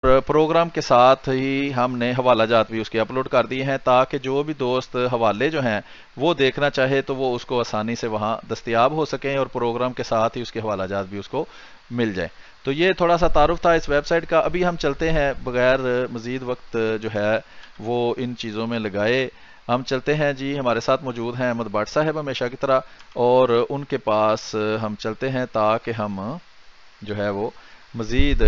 Programme کے ساتھ ہی ہم نے حوالہ جات بھی اس کے اپلوڈ کر دیے ہیں تاکہ جو بھی دوست حوالے جو ہیں وہ دیکھنا چاہے تو وہ اس کو آسانی سے وہاں دستیاب ہو سکیں اور پروگرام کے ساتھ ہی اس کے حوالہ جات بھی اس کو مل جائیں. تو یہ تھوڑا سا تعارف تھا اس ویب سائٹ کا. ابھی ہم چلتے ہیں بغیر مزید وقت جو ہے وہ ان چیزوں میں لگائے. ہم چلتے ہیں جی. ہمارے ساتھ موجود ہیں احمد بٹ صاحب ہمیشہ کی طرح, اور ان کے پاس ہم چلتے ہیں تاکہ ہم جو ہے وہ مزید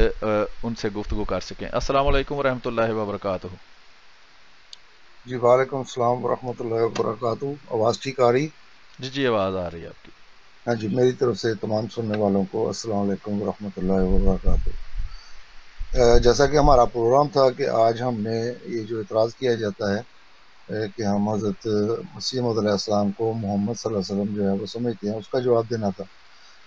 ان سے گفتگو کر سکیں. السلام علیکم ورحمۃ اللہ وبرکاتہ. جی وعلیکم السلام ورحمۃ اللہ وبرکاتہ. آواز ٹھیک آ رہی؟ جی جی, آواز آ رہی ہے آپ کی. ہاں جی, میری طرف سے تمام سننے والوں کو السلام علیکم ورحمۃ اللہ وبرکاتہ. جیسا کہ ہمارا پروگرام تھا کہ آج ہم نے یہ جو اعتراض کیا جاتا ہے کہ ہم حضرت مسیح موعود علیہ السلام کو محمد صلی اللہ علیہ وسلم جو ہے وہ سمجھتے ہیں, اس کا جواب دینا تھا.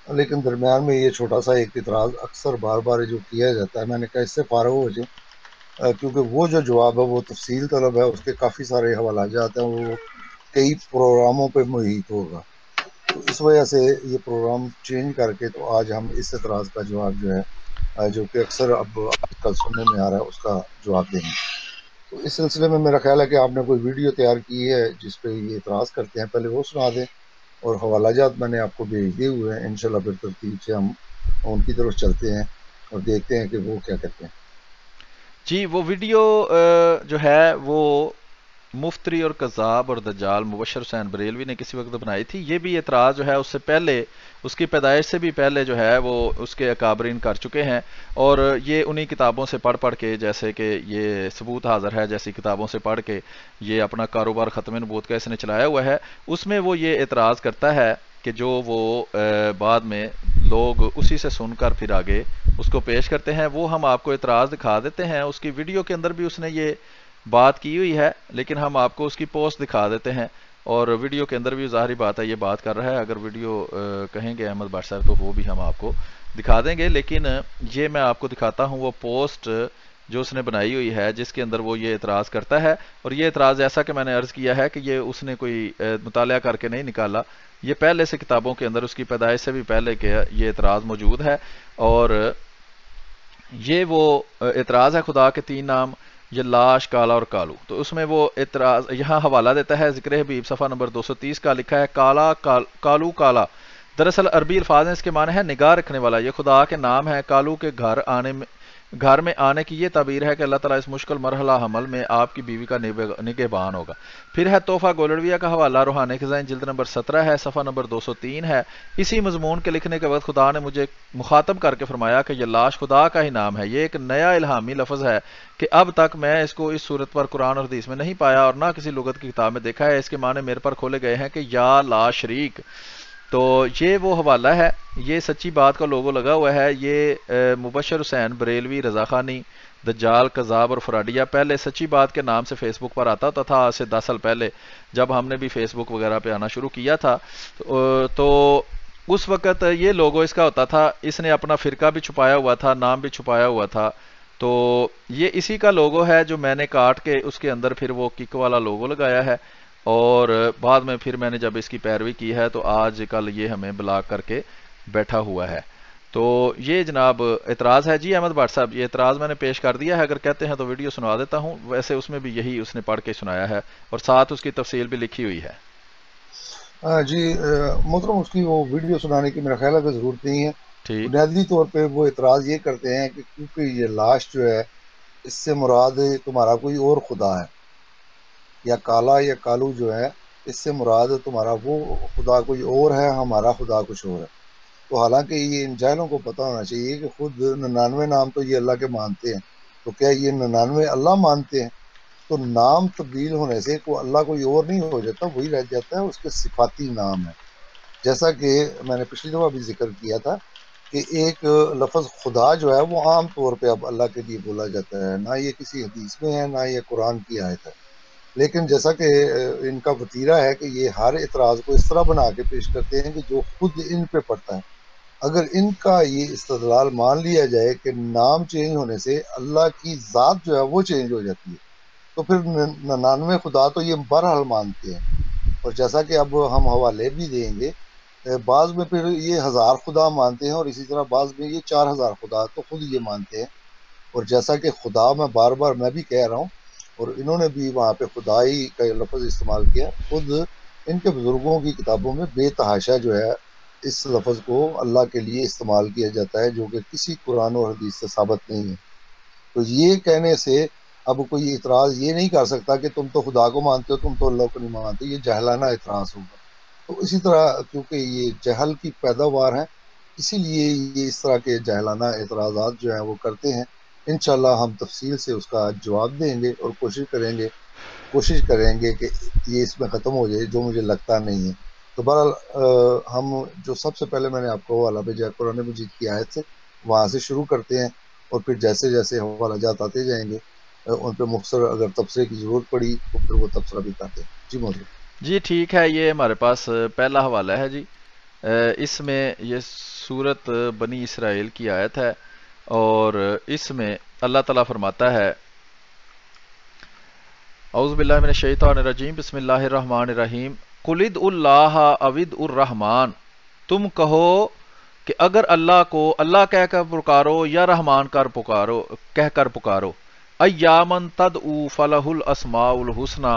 لیکن درمیان میں یہ چھوٹا سا ایک اعتراض اکثر بار بار جو کیا جاتا ہے, میں نے کہا اس سے فارغ ہو جائیں, کیونکہ وہ جو جواب ہے وہ تفصیل طلب ہے, اس کے کافی سارے حوالہ جات ہیں, وہ کئی پروگراموں پہ محیط ہوگا. تو اس وجہ سے یہ پروگرام چینج کر کے تو آج ہم اس اعتراض کا جواب جو ہے جو کہ اکثر اب آج کل سننے میں آ رہا ہے اس کا جواب دیں گے. تو اس سلسلے میں میرا خیال ہے کہ آپ نے کوئی ویڈیو تیار کی ہے جس پہ یہ اعتراض کرتے ہیں, پہلے وہ سنا دیں, اور حوالہ جات میں نے آپ کو بھیج دیے ہوئے ہیں. انشاءاللہ پھر ترتیب سے ہم ان کی طرف چلتے ہیں اور دیکھتے ہیں کہ وہ کیا کہتے ہیں. جی, وہ ویڈیو جو ہے وہ مفتری اور کذاب اور دجال مبشر حسین بریلوی نے کسی وقت بنائی تھی. یہ بھی اعتراض جو ہے اس سے پہلے, اس کی پیدائش سے بھی پہلے جو ہے وہ اس کے اکابرین کر چکے ہیں, اور یہ انہی کتابوں سے پڑھ پڑھ کے, جیسے کہ یہ ثبوت حاضر ہے جیسی کتابوں سے پڑھ کے یہ اپنا کاروبار ختم نبوت کا اس نے چلایا ہوا ہے. اس میں وہ یہ اعتراض کرتا ہے کہ جو وہ بعد میں لوگ اسی سے سن کر پھر آگے اس کو پیش کرتے ہیں. وہ ہم آپ کو اعتراض دکھا دیتے ہیں. اس کی ویڈیو کے اندر بھی اس نے یہ بات کی ہوئی ہے, لیکن ہم آپ کو اس کی پوسٹ دکھا دیتے ہیں, اور ویڈیو کے اندر بھی ظاہری بات ہے یہ بات کر رہا ہے. اگر ویڈیو کہیں گے احمد بٹ صاحب تو وہ بھی ہم آپ کو دکھا دیں گے, لیکن یہ میں آپ کو دکھاتا ہوں وہ پوسٹ جو اس نے بنائی ہوئی ہے جس کے اندر وہ یہ اعتراض کرتا ہے. اور یہ اعتراض ایسا کہ میں نے عرض کیا ہے کہ یہ اس نے کوئی مطالعہ کر کے نہیں نکالا, یہ پہلے سے کتابوں کے اندر اس کی پیدائش سے بھی پہلے کے یہ اعتراض موجود ہے. اور یہ وہ اعتراض ہے خدا کے تین نام, یہ لاش, کالا اور کالو. تو اس میں وہ اعتراض یہاں حوالہ دیتا ہے ذکر حبیب صفحہ نمبر 230 کا, لکھا ہے کالا کالو کالا. دراصل عربی الفاظ ہیں, اس کے معنی ہے نگاہ رکھنے والا. یہ خدا کے نام ہے. کالو کے گھر میں آنے کی یہ تعبیر ہے کہ اللہ تعالیٰ اس مشکل مرحلہ حمل میں آپ کی بیوی کا نگہبان ہوگا. پھر ہے تحفہ گولڑویہ کا حوالہ, روحانی خزائن جلد نمبر 17 ہے, صفحہ نمبر 203 ہے. اسی مضمون کے لکھنے کے وقت خدا نے مجھے مخاطب کر کے فرمایا کہ یہ لاش خدا کا ہی نام ہے. یہ ایک نیا الہامی لفظ ہے کہ اب تک میں اس کو اس صورت پر قرآن اور حدیث میں نہیں پایا اور نہ کسی لغت کی کتاب میں دیکھا ہے. اس کے معنی میرے پر کھولے گئے ہیں کہ یا لا شریک. تو یہ وہ حوالہ ہے, یہ سچی بات کا لوگو لگا ہوا ہے. یہ مبشر حسین بریلوی رضا خانی دجال کذاب اور فراڈیا پہلے سچی بات کے نام سے فیس بک پر آتا تھا آج سے 10 سال پہلے, جب ہم نے بھی فیس بک وغیرہ پہ آنا شروع کیا تھا. تو اس وقت یہ لوگو اس کا ہوتا تھا. اس نے اپنا فرقہ بھی چھپایا ہوا تھا, نام بھی چھپایا ہوا تھا. تو یہ اسی کا لوگو ہے جو میں نے کاٹ کے اس کے اندر پھر وہ کک والا لوگو لگایا ہے, اور بعد میں پھر میں نے جب اس کی پیروی کی ہے تو آج کل یہ ہمیں بلاک کر کے بیٹھا ہوا ہے. تو یہ جناب اعتراض ہے. جی احمد بٹ صاحب, یہ اعتراض میں نے پیش کر دیا ہے, اگر کہتے ہیں تو ویڈیو سنا دیتا ہوں. ویسے اس میں بھی یہی اس نے پڑھ کے سنایا ہے, اور ساتھ اس کی تفصیل بھی لکھی ہوئی ہے. جی محترم, اس کی وہ ویڈیو سنانے کی میرا خیال ہے کہ ضرورت نہیں ہے. ٹھیک. بنیادی طور پہ وہ اعتراض یہ کرتے ہیں کہ کیونکہ یہ لاش جو ہے اس سے مراد تمہارا کوئی اور خدا ہے, یا کالا یا کالو جو ہے اس سے مراد تمہارا وہ خدا کوئی اور ہے, ہمارا خدا کچھ اور ہے. تو حالانکہ یہ ان جاہلوں کو پتہ ہونا چاہیے کہ خود 99 نام تو یہ اللہ کے مانتے ہیں, تو کیا یہ 99 اللہ مانتے ہیں؟ تو نام تبدیل ہونے سے کوئی اللہ کوئی اور نہیں ہو جاتا, وہی رہ جاتا ہے, اس کے صفاتی نام ہے. جیسا کہ میں نے پچھلی دفعہ بھی ذکر کیا تھا کہ ایک لفظ خدا جو ہے وہ عام طور پہ اب اللہ کے لیے بولا جاتا ہے, نہ یہ کسی حدیث میں ہے نہ یہ قرآن کی آیت ہے. لیکن جیسا کہ ان کا وتیرہ ہے کہ یہ ہر اعتراض کو اس طرح بنا کے پیش کرتے ہیں کہ جو خود ان پہ پڑتا ہے. اگر ان کا یہ استدلال مان لیا جائے کہ نام چینج ہونے سے اللہ کی ذات جو ہے وہ چینج ہو جاتی ہے, تو پھر 99 خدا تو یہ بہرحال مانتے ہیں. اور جیسا کہ اب ہم حوالے بھی دیں گے, بعض میں پھر یہ 1000 خدا مانتے ہیں, اور اسی طرح بعض میں یہ 4000 خدا تو خود یہ مانتے ہیں. اور جیسا کہ خدا میں بار بار میں بھی کہہ رہا ہوں، اور انہوں نے بھی وہاں پہ خدائی کا لفظ استعمال کیا، خود ان کے بزرگوں کی کتابوں میں بے تحاشا جو ہے اس لفظ کو اللہ کے لیے استعمال کیا جاتا ہے، جو کہ کسی قرآن اور حدیث سے ثابت نہیں ہے۔ تو یہ کہنے سے اب کوئی اعتراض یہ نہیں کر سکتا کہ تم تو خدا کو مانتے ہو، تم تو اللہ کو نہیں مانتے، یہ جہلانہ اعتراض ہوگا۔ تو اسی طرح کیونکہ یہ جہل کی پیداوار ہے، اسی لیے یہ اس طرح کے جہلانہ اعتراضات جو ہیں وہ کرتے ہیں۔ انشاءاللہ ہم تفصیل سے اس کا جواب دیں گے اور کوشش کریں گے کہ یہ اس میں ختم ہو جائے، جو مجھے لگتا نہیں ہے۔ تو بہرحال ہم جو سب سے پہلے میں نے آپ کو حوالہ بھیجا قرآن مجید کی آیت سے، وہاں سے شروع کرتے ہیں، اور پھر جیسے جیسے حوالہ جات آتے جائیں گے ان پہ مختصر اگر تبصرے کی ضرورت پڑی تو پھر وہ تبصرہ بھی کرتے ہیں۔ جی محترم۔ جی ٹھیک ہے، یہ ہمارے پاس پہلا حوالہ ہے جی۔ اس میں یہ سورت بنی اسرائیل کی آیت ہے، اور اس میں اللہ تعالیٰ فرماتا ہے، اعوذ باللہ من الشیطان الرجیم، بسم اللہ الرحمن الرحیم، قل ادعوا اللہ او ادعوا الرحمن، تم کہو کہ اگر اللہ کو اللہ کہہ کر پکارو یا رحمان کہہ کر پکارو، ایامن تدعو فلہ الاسماء الحسنی،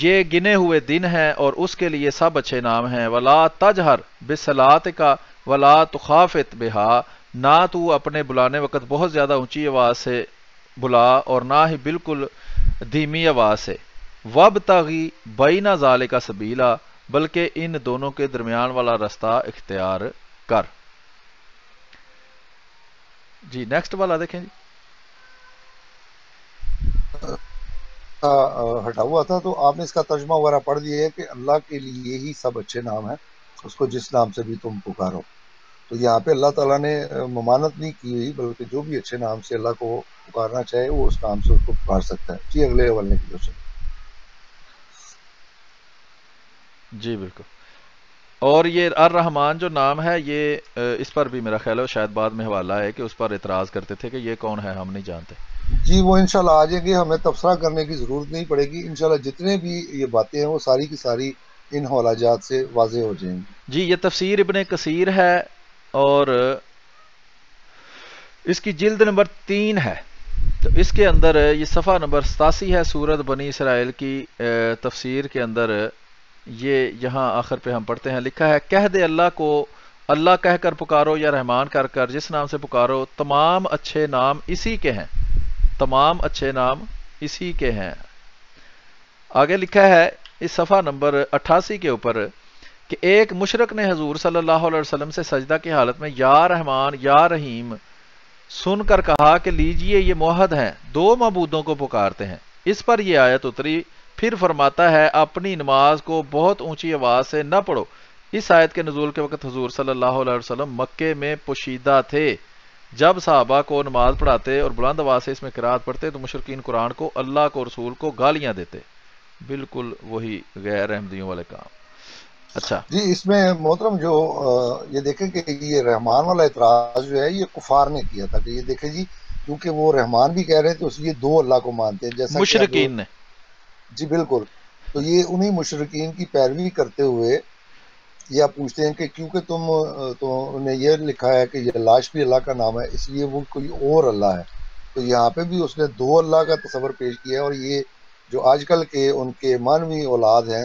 یہ گنے ہوئے دن ہیں اور اس کے لیے سب اچھے نام ہیں، ولا تجہر بصلاتک ولا تخافت بہا، نہ تو اپنے بلانے وقت بہت زیادہ اونچی آواز سے بلا اور نہ ہی بالکل دھیمی آواز سے، وابتغی بین ذالک سبیلا، بلکہ ان دونوں کے درمیان والا رستہ اختیار کر۔ جی نیکسٹ والا دیکھیں جی۔ ہٹا ہوا تھا تو آپ نے اس کا ترجمہ وغیرہ پڑھ دیا ہے کہ اللہ کے لیے ہی سب اچھے نام ہیں، اس کو جس نام سے بھی تم پکارو۔ تو یہاں پہ اللہ تعالیٰ نے ممانت نہیں کی ہوئی، بلکہ جو بھی اچھے نام سے اللہ کو پکارنا چاہے وہ اس نام سے اس کو پکار سکتا ہے۔ جی اگلے حوالے کی طرف سے۔ جی بالکل، اور یہ الرحمن جو نام ہے، یہ اس پر بھی میرا خیال ہے شاید بعد میں حوالہ ہے کہ اس پر اعتراض کرتے تھے کہ یہ کون ہے، ہم نہیں جانتے۔ جی وہ انشاءاللہ آ جائیں گے، ہمیں تبصرہ کرنے کی ضرورت نہیں پڑے گی، انشاءاللہ جتنے بھی یہ باتیں ہیں وہ ساری کی ساری ان حوالہ جات سے واضح ہو جائیں گی۔ جی یہ تفسیر ابن کثیر ہے، اور اس کی جلد نمبر 3 ہے، تو اس کے اندر یہ صفحہ نمبر 87 ہے سورت بنی اسرائیل کی تفسیر کے اندر۔ یہ یہاں آخر پہ ہم پڑھتے ہیں، لکھا ہے، کہہ دے اللہ کو اللہ کہہ کر پکارو یا رحمان کر جس نام سے پکارو، تمام اچھے نام اسی کے ہیں، تمام اچھے نام اسی کے ہیں۔ آگے لکھا ہے اس صفحہ نمبر 88 کے اوپر کہ ایک مشرک نے حضور صلی اللہ علیہ وسلم سے سجدہ کی حالت میں یا رحمان یا رحیم سن کر کہا کہ لیجئے یہ موحد ہیں، دو معبودوں کو پکارتے ہیں۔ اس پر یہ آیت اتری، پھر فرماتا ہے اپنی نماز کو بہت اونچی آواز سے نہ پڑھو۔ اس آیت کے نزول کے وقت حضور صلی اللہ علیہ وسلم مکے میں پوشیدہ تھے۔ جب صحابہ کو نماز پڑھاتے اور بلند آواز سے اس میں قرات پڑھتے تو مشرکین قرآن کو، اللہ کو، رسول کو گالیاں دیتے، بالکل وہی غیر احمدیوں والے کام۔ اچھا جی اس میں محترم جو یہ دیکھیں کہ یہ رحمان والا اعتراض جو ہے یہ کفار نے کیا تھا، کہ یہ دیکھیں جی کیونکہ وہ رحمان بھی کہہ رہے تھے، اس لیے دو اللہ کو مانتے ہیں، جیسا کہ اب مشرکین نے، جی بالکل، تو یہ انہی مشرکین کی پیروی کرتے ہوئے یہ آپ پوچھتے ہیں کہ کیونکہ تو نے یہ لکھا ہے کہ یہ لاش بھی اللہ کا نام ہے، اس لیے وہ کوئی اور اللہ ہے۔ تو یہاں پہ بھی اس نے دو اللہ کا تصور پیش کیا ہے، اور یہ جو آج کل کے ان کے مانوی اولاد ہیں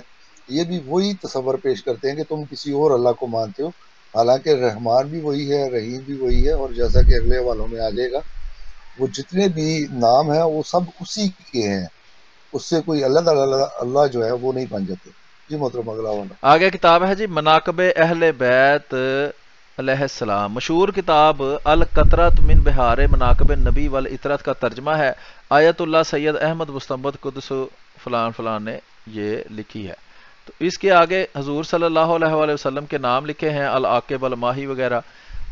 یہ بھی وہی تصور پیش کرتے ہیں کہ تم کسی اور اللہ کو مانتے ہو، حالانکہ رحمان بھی وہی ہے، رحیم بھی وہی ہے، اور جیسا کہ اگلے والوں میں آ جائے گا وہ جتنے بھی نام ہیں وہ سب اسی کے ہیں، اس سے کوئی اللہ جو ہے وہ نہیں بن جاتے۔ جی محترم اگلا والا۔ آگے کتاب ہے جی مناقب اہل بیت علیہ السلام، مشہور کتاب القطرۃ من بہار مناقب نبی والعطرت کا ترجمہ ہے، آیت اللہ سید احمد مستنبط قدس فلان فلان نے یہ لکھی ہے۔ تو اس کے آگے حضور صلی اللہ علیہ وآلہ وسلم کے نام لکھے ہیں، العاقب، الماہی وغیرہ۔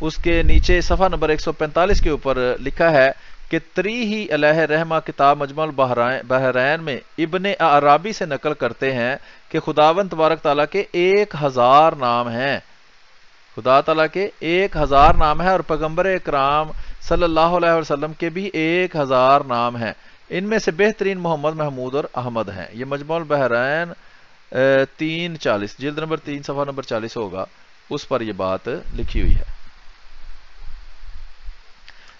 اس کے نیچے صفحہ نمبر 145 کے اوپر لکھا ہے کہ تریہی علیہ رحمہ کتاب مجمع البحرین میں ابن عرابی سے نقل کرتے ہیں کہ خداوند تبارک تعالیٰ کے 1000 نام ہیں، خدا تعالیٰ کے 1000 نام ہیں، اور پیغمبر اکرام صلی اللہ علیہ وسلم کے بھی 1000 نام ہیں، ان میں سے بہترین محمد، محمود اور احمد ہیں۔ یہ مجمع البحرین 340 جلد نمبر 3 صفحہ نمبر 40 ہوگا، اس پر یہ بات لکھی ہوئی ہے۔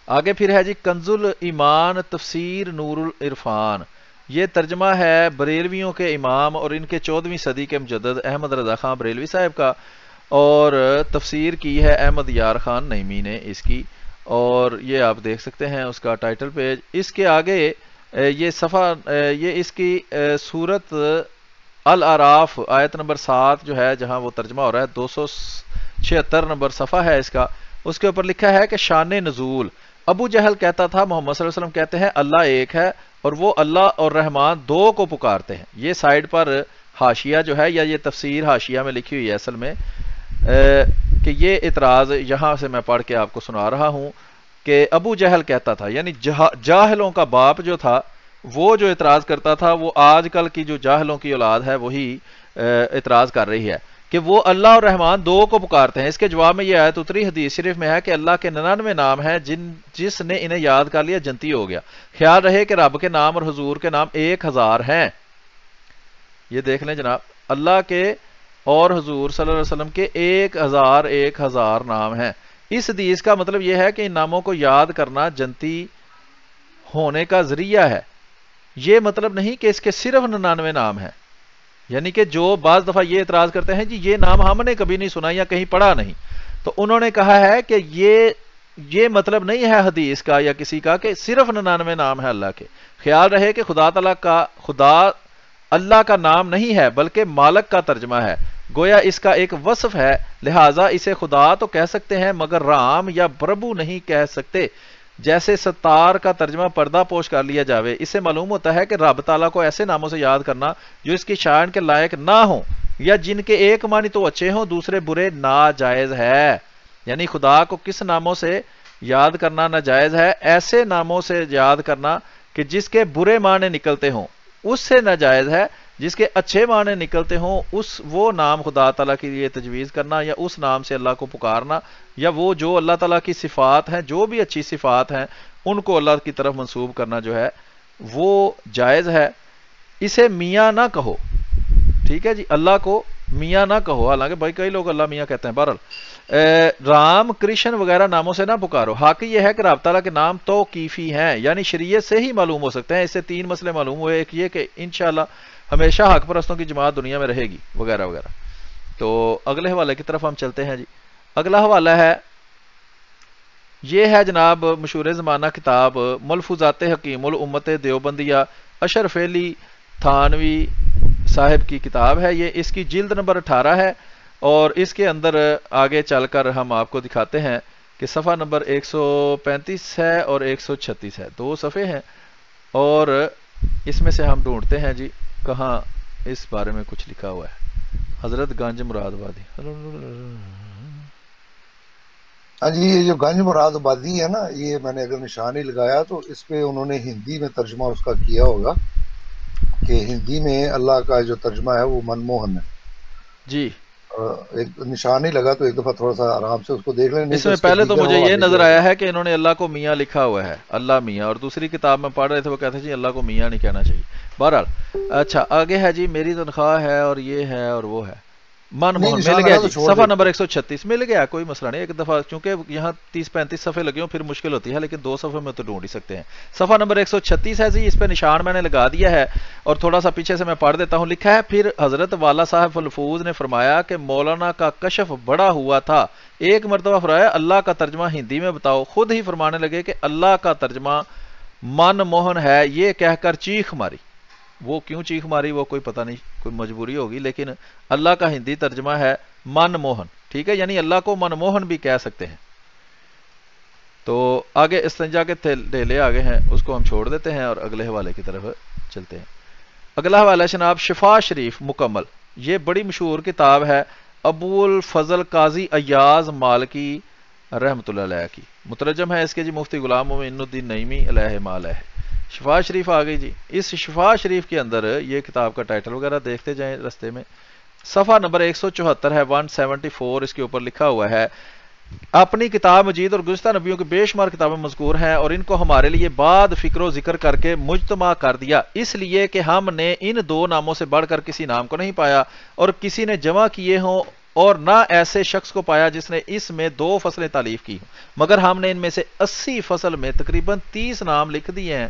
آگے پھر ہے جی کنزل ایمان تفسیر نور العرفان، یہ ترجمہ ہے بریلویوں کے امام اور ان کے 14ویں صدی کے مجدد احمد رضا خان بریلوی صاحب کا، اور تفسیر کی ہے احمد یار خان نعیمی نے اس کی، اور یہ آپ دیکھ سکتے ہیں اس کا ٹائٹل پیج۔ اس کے آگے یہ صفحہ یہ اس کی سورت الاعراف آیت نمبر 7 جو ہے جہاں وہ ترجمہ ہو رہا ہے، 276 نمبر صفحہ ہے اس کا، اس کے اوپر لکھا ہے کہ شان نزول، ابو جہل کہتا تھا محمد صلی اللہ علیہ وسلم کہتے ہیں اللہ ایک ہے اور وہ اللہ اور رحمان دو کو پکارتے ہیں۔ یہ سائڈ پر حاشیہ جو ہے، یا یہ تفسیر حاشیہ میں لکھی ہوئی ہے اصل میں، کہ یہ اعتراض یہاں سے میں پڑھ کے آپ کو سنا رہا ہوں کہ ابو جہل کہتا تھا، یعنی جاہلوں کا باپ جو تھا وہ جو اعتراض کرتا تھا، وہ آج کل کی جو جاہلوں کی اولاد ہے وہی اعتراض کر رہی ہے کہ وہ اللہ اور رحمان دو کو پکارتے ہیں۔ اس کے جواب میں یہ آیت اتری حدیث شریف میں ہے کہ اللہ کے 99 نام ہیں، جس نے انہیں یاد کر لیا جنتی ہو گیا۔ خیال رہے کہ رب کے نام اور حضور کے نام 1000 ہیں۔ یہ دیکھ لیں جناب، اللہ کے اور حضور صلی اللہ علیہ وسلم کے 1000 نام ہیں۔ اس حدیث کا مطلب یہ ہے کہ ان ناموں کو یاد کرنا جنتی ہونے کا ذریعہ ہے۔ یہ مطلب نہیں کہ اس کے صرف 99 نام ہیں، یعنی کہ جو بعض دفعہ یہ اعتراض کرتے ہیں جی یہ نام ہم نے کبھی نہیں سنا یا کہیں پڑھا نہیں، تو انہوں نے کہا ہے کہ یہ مطلب نہیں ہے حدیث کا یا کسی کا کہ صرف 99 نام ہے اللہ کے۔ خیال رہے کہ خدا اللہ کا نام نہیں ہے بلکہ مالک کا ترجمہ ہے، گویا اس کا ایک وصف ہے، لہٰذا اسے خدا تو کہہ سکتے ہیں مگر رام یا پربھو نہیں کہہ سکتے۔ جیسے ستار کا ترجمہ پردہ پوش کر لیا جاوے، اس سے معلوم ہوتا ہے کہ رب تعالیٰ کو ایسے ناموں سے یاد کرنا جو اس کی شان کے لائق نہ ہوں یا جن کے ایک معنی تو اچھے ہوں دوسرے برے، ناجائز ہے۔ یعنی خدا کو کس ناموں سے یاد کرنا ناجائز ہے؟ ایسے ناموں سے یاد کرنا کہ جس کے برے معنی نکلتے ہوں اس سے ناجائز ہے، جس کے اچھے معنی نکلتے ہوں وہ نام خدا تعالیٰ کے لیے تجویز کرنا یا اس نام سے اللہ کو پکارنا، یا وہ جو اللہ تعالیٰ کی صفات ہیں، جو بھی اچھی صفات ہیں ان کو اللہ کی طرف منسوب کرنا جو ہے وہ جائز ہے۔ اسے میاں نہ کہو، ٹھیک ہے جی، اللہ کو میاں نہ کہو، حالانکہ بھائی کئی لوگ اللہ میاں کہتے ہیں۔ بہرحال رام کرشن وغیرہ ناموں سے نہ پکارو۔ حاقی یہ ہے کہ رب تعالیٰ کے نام توقیفی ہیں، یعنی شریعت سے ہی معلوم ہو سکتے ہیں۔ اس سے 3 مسئلے معلوم ہوئے، ایک یہ کہ انشاءاللہ ہمیشہ حق پرستوں کی جماعت دنیا میں رہے گی وغیرہ وغیرہ۔ تو اگلے حوالے کی طرف ہم چلتے ہیں جی۔ اگلا حوالہ ہے، یہ ہے جناب مشہور زمانہ کتاب ملفوظات حکیم الامت دیوبندیہ، اشرف علی تھانوی صاحب کی کتاب ہے یہ، اس کی جلد نمبر 18 ہے، اور اس کے اندر آگے چل کر ہم آپ کو دکھاتے ہیں کہ صفحہ نمبر 135 ہے اور 136 ہے، 2 صفحے ہیں، اور اس میں سے ہم ڈھونڈتے ہیں جی کہاں اس بارے میں کچھ لکھا ہوا ہے۔ حضرت گنج مراد آبادی، ہاں جی، یہ جو گنج مراد آبادی ہے نا، یہ میں نے اگر نشان ہی لگایا تو اس پہ انہوں نے ہندی میں ترجمہ اس کا کیا ہوگا، کہ ہندی میں اللہ کا جو ترجمہ ہے وہ منموہن ہے جی۔ ایک نشان ہی لگا تو ایک دفعہ تھوڑا سا آرام سے اس کو دیکھ لیں۔ اس میں پہلے تو مجھے یہ نظر آیا ہے کہ انہوں نے اللہ کو میاں لکھا ہوا ہے، اللہ میاں، اور دوسری کتاب میں پڑھ رہے تھے وہ کہتے ہیں جی اللہ کو میاں نہیں کہنا چاہیے۔ بہرحال اچھا آگے ہے جی، میری تنخواہ ہے اور یہ ہے اور وہ ہے، من موہن مل گیا جی، صفحہ نمبر 136 مل گیا، کوئی مسئلہ نہیں، ایک دفعہ چونکہ یہاں 30-35 صفحے لگے ہوں پھر مشکل ہوتی ہے، لیکن 2 صفحے میں تو ڈھونڈ ہی سکتے ہیں۔ صفحہ نمبر 136 ہے جی، اس پہ نشان میں نے لگا دیا ہے اور تھوڑا سا پیچھے سے میں پڑھ دیتا ہوں۔ لکھا ہے، پھر حضرت والا صاحب الفوظ نے فرمایا کہ مولانا کا کشف بڑا ہوا تھا، ایک مرتبہ فرمایا اللہ کا ترجمہ ہندی میں بتاؤ، خود ہی فرمانے لگے کہ اللہ کا ترجمہ من موہن ہے، یہ کہہ کر چیخ ماری۔ وہ کیوں چیخ ماری وہ کوئی پتہ نہیں، کوئی مجبوری ہوگی، لیکن اللہ کا ہندی ترجمہ ہے من موہن، ٹھیک ہے، یعنی اللہ کو من موہن بھی کہہ سکتے ہیں۔ تو آگے استنجا کے ڈھیلے آگے ہیں، اس کو ہم چھوڑ دیتے ہیں اور اگلے حوالے کی طرف چلتے ہیں۔ اگلا حوالہ جناب شفا شریف مکمل، یہ بڑی مشہور کتاب ہے، ابو الفضل قاضی ایاز مالکی رحمۃ اللہ علیہ کی، مترجم ہے اس کے جی مفتی غلام معین الدین نعیمی علیہ مال ہے۔ شفا شریف آ گئی جی، اس شفا شریف کے اندر یہ کتاب کا ٹائٹل وغیرہ دیکھتے جائیں رستے میں، صفحہ نمبر 174 ہے، 174 اس کے اوپر لکھا ہوا ہے، اپنی کتاب مجید اور گزشتہ نبیوں کی بے شمار کتابیں مذکور ہیں اور ان کو ہمارے لیے بعد فکر و ذکر کر کے مجتمع کر دیا، اس لیے کہ ہم نے ان 2 ناموں سے بڑھ کر کسی نام کو نہیں پایا، اور کسی نے جمع کیے ہوں اور نہ ایسے شخص کو پایا جس نے اس میں 2 فصلیں تالیف کی ہوں، مگر ہم نے ان میں سے 80 فصل میں تقریباً 30 نام لکھ دیے ہیں،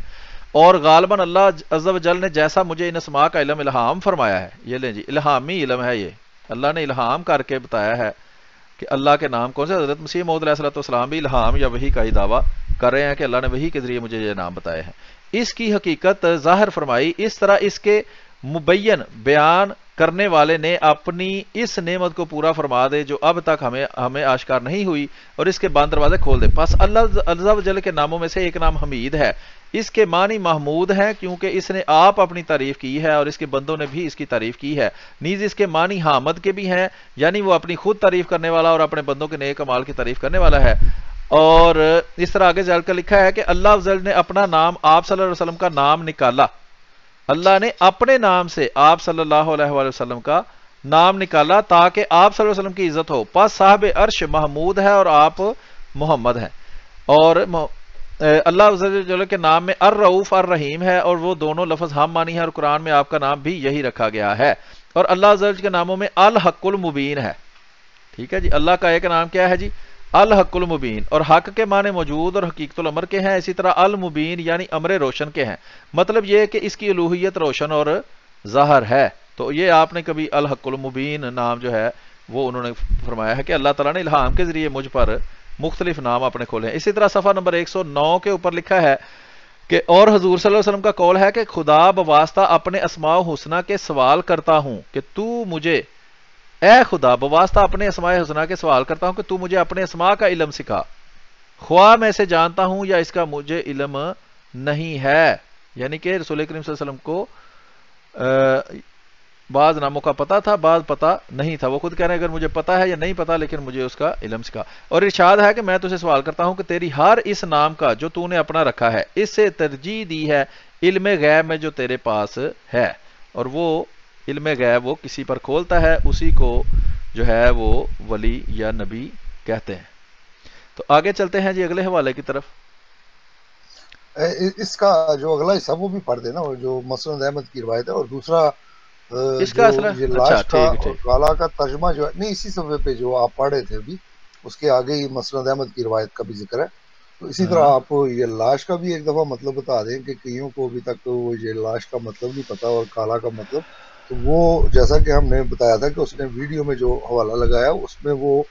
اور غالباً اللہ عز و جل نے جیسا مجھے ان اسماء کا علم الہام فرمایا ہے، یہ لیں جی الہامی علم ہے، یہ اللہ نے الہام کر کے بتایا ہے کہ اللہ کے نام کون سے۔ حضرت مسیح موعود علیہ السلام بھی الہام یا وحی کا ہی دعویٰ کر رہے ہیں کہ اللہ نے وحی کے ذریعے مجھے یہ نام بتائے ہیں۔ اس کی حقیقت ظاہر فرمائی، اس طرح اس کے مبین بیان کرنے والے نے اپنی اس نعمت کو پورا فرما دے جو اب تک ہمیں آشکار نہیں ہوئی، اور اس کے بند دروازے کھول دے۔ پس اللہ عز و جل کے ناموں میں سے ایک نام حمید ہے، اس کے معنی محمود ہیں کیونکہ اس نے آپ اپنی تعریف کی ہے اور اس کے بندوں نے بھی اس کی تعریف کی ہے۔ نیز اس کے معنی حامد کے بھی ہیں، یعنی وہ اپنی خود تعریف کرنے والا اور اپنے بندوں کے نیک اعمال کی تعریف کرنے والا ہے۔ اور اس طرح آگے چل کر لکھا ہے کہ اللہ عز و جل نے اپنا نام آپ صلی اللہ علیہ وسلم کا نام نکالا، اللہ نے اپنے نام سے آپ صلی اللہ علیہ وآلہ وسلم کا نام نکالا تاکہ آپ صلی اللہ علیہ وسلم کی عزت ہو۔ پس صاحب عرش محمود ہے اور آپ محمد ہیں۔ اور اللہ عز و جل کے نام میں الرؤوف الرحیم ہے، اور وہ دونوں لفظ ہم مانی ہیں، اور قرآن میں آپ کا نام بھی یہی رکھا گیا ہے۔ اور اللہ عز و جل کے ناموں میں الحق المبین ہے، ٹھیک ہے جی، اللہ کا ایک نام کیا ہے جی؟ الحق المبین، اور حق کے معنی موجود اور حقیقت الامر کے ہیں، اسی طرح المبین یعنی امر روشن کے ہیں، مطلب یہ کہ اس کی الوہیت روشن اور ظاہر ہے۔ تو یہ آپ نے کبھی الحق المبین نام جو ہے وہ انہوں نے فرمایا ہے کہ اللہ تعالیٰ نے الہام کے ذریعے مجھ پر مختلف نام اپنے کھولے ہیں۔ اسی طرح صفحہ نمبر 109 کے اوپر لکھا ہے کہ اور حضور صلی اللہ علیہ وسلم کا قول ہے کہ خدا بواسطہ اپنے اسماء حسنہ کے سوال کرتا ہوں کہ تو مجھے، اے خدا بواسطہ اپنے اسماء حسنہ کے سوال کرتا ہوں کہ تو مجھے اپنے اسماء کا علم سکھا، خواہ میں سے جانتا ہوں یا اس کا مجھے علم نہیں ہے۔ یعنی کہ رسول کریم صلی اللہ علیہ وسلم کو بعض ناموں کا پتہ تھا، بعض پتہ نہیں تھا، وہ خود کہہ رہے ہیں اگر مجھے پتہ ہے یا نہیں پتہ لیکن مجھے اس کا علم سکھا۔ اور ارشاد ہے کہ میں تجھے سوال کرتا ہوں کہ تیری ہر اس نام کا جو تو نے اپنا رکھا ہے اس سے ترجیح دی ہے علم غیب میں جو تیرے پاس ہے، اور وہ علم غیب وہ کسی پر کھولتا ہے اسی کو جو ہے وہ ولی یا نبی کہتے ہیں۔ تو آگے چلتے ہیں جی اگلے حوالے کی طرف۔ اس کا جو اگلا حصہ وہ بھی پڑھ دینا، اور جو مسند احمد کی روایت ہے، اور دوسرا اس کا جو اصل یہ اچھا لاش کا ٹھیک اور ٹھیک کالا کا ترجمہ جو ہے، نہیں اسی صفحے پہ جو آپ پڑھ رہے تھے ابھی اس کے آگے ہی مسند احمد کی روایت کا بھی ذکر ہے۔ تو اسی طرح ہاں آپ یہ لاش کا بھی ایک دفعہ مطلب بتا دیں کہ کئیوں کو ابھی تک وہ یہ لاش کا مطلب نہیں پتا اور کالا کا مطلب، تو وہ جیسا کہ ہم نے بتایا تھا کہ اس نے ویڈیو میں جو حوالہ لگایا اس میں وہ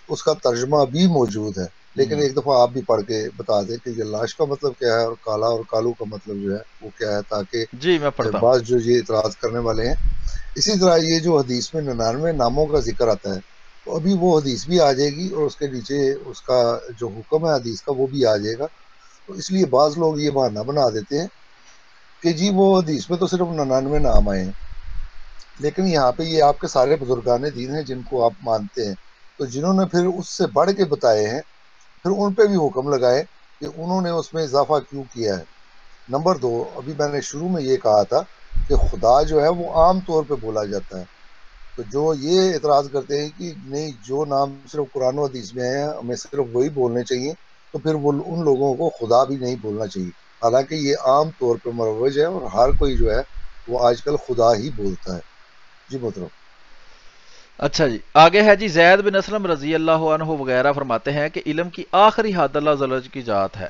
اس کا ترجمہ بھی موجود ہے، لیکن ایک دفعہ آپ بھی پڑھ کے بتا دیں کہ یہ لاش کا مطلب کیا ہے اور کالا اور کالو کا مطلب جو ہے وہ کیا ہے، جی میں تاکہ پڑھتا ہوں۔ بعض جو یہ اعتراض کرنے والے ہیں۔ اسی طرح یہ جو حدیث میں 99 ناموں کا ذکر آتا ہے، تو ابھی وہ حدیث بھی آ جائے گی اور اس کے نیچے اس کا جو حکم ہے حدیث کا وہ بھی آ جائے گا۔ تو اس لیے بعض لوگ یہ بہانہ بنا دیتے ہیں کہ جی وہ حدیث میں تو صرف 99 نام آئے ہیں، لیکن یہاں پہ یہ آپ کے سارے بزرگان دین ہیں جن کو آپ مانتے ہیں، تو جنہوں نے پھر اس سے بڑھ کے بتائے ہیں پھر ان پہ بھی حکم لگائے کہ انہوں نے اس میں اضافہ کیوں کیا ہے۔ نمبر 2، ابھی میں نے شروع میں یہ کہا تھا کہ خدا جو ہے وہ عام طور پہ بولا جاتا ہے، تو جو یہ اعتراض کرتے ہیں کہ نہیں جو نام صرف قرآن و حدیث میں ہیں ہمیں صرف وہی بولنے چاہیے، تو پھر وہ ان لوگوں کو خدا بھی نہیں بولنا چاہیے، حالانکہ یہ عام طور پہ مروج ہے اور ہر کوئی جو ہے وہ آج کل خدا ہی بولتا ہے۔ جی محترم۔ اچھا جی آگے ہے جی زید بن اسلم رضی اللہ عنہ وغیرہ فرماتے ہیں کہ علم کی آخری حد اللہ عز و جل کی ذات ہے،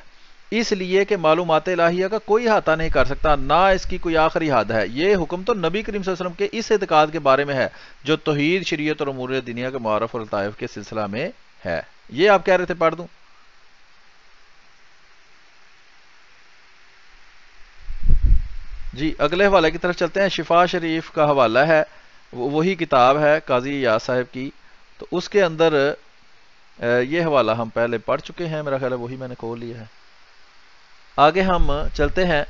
اس لیے کہ معلومات الہیہ کا کوئی احاطہ نہیں کر سکتا، نہ اس کی کوئی آخری حد ہے۔ یہ حکم تو نبی کریم صلی اللہ علیہ وسلم کے اس اعتقاد کے بارے میں ہے جو توحید، شریعت اور امور دنیا کے معارف اور لطائف کے سلسلہ میں ہے۔ یہ آپ کہہ رہے تھے، پڑھ دوں؟ جی اگلے حوالے کی طرف چلتے ہیں۔ شفا شریف کا حوالہ ہے، وہی کتاب ہے قاضی ایاز صاحب کی، تو اس کے اندر یہ حوالہ ہم پہلے پڑھ چکے ہیں، میرا خیال ہے وہی میں نے کھول لیا ہے۔ آگے ہم چلتے ہیں،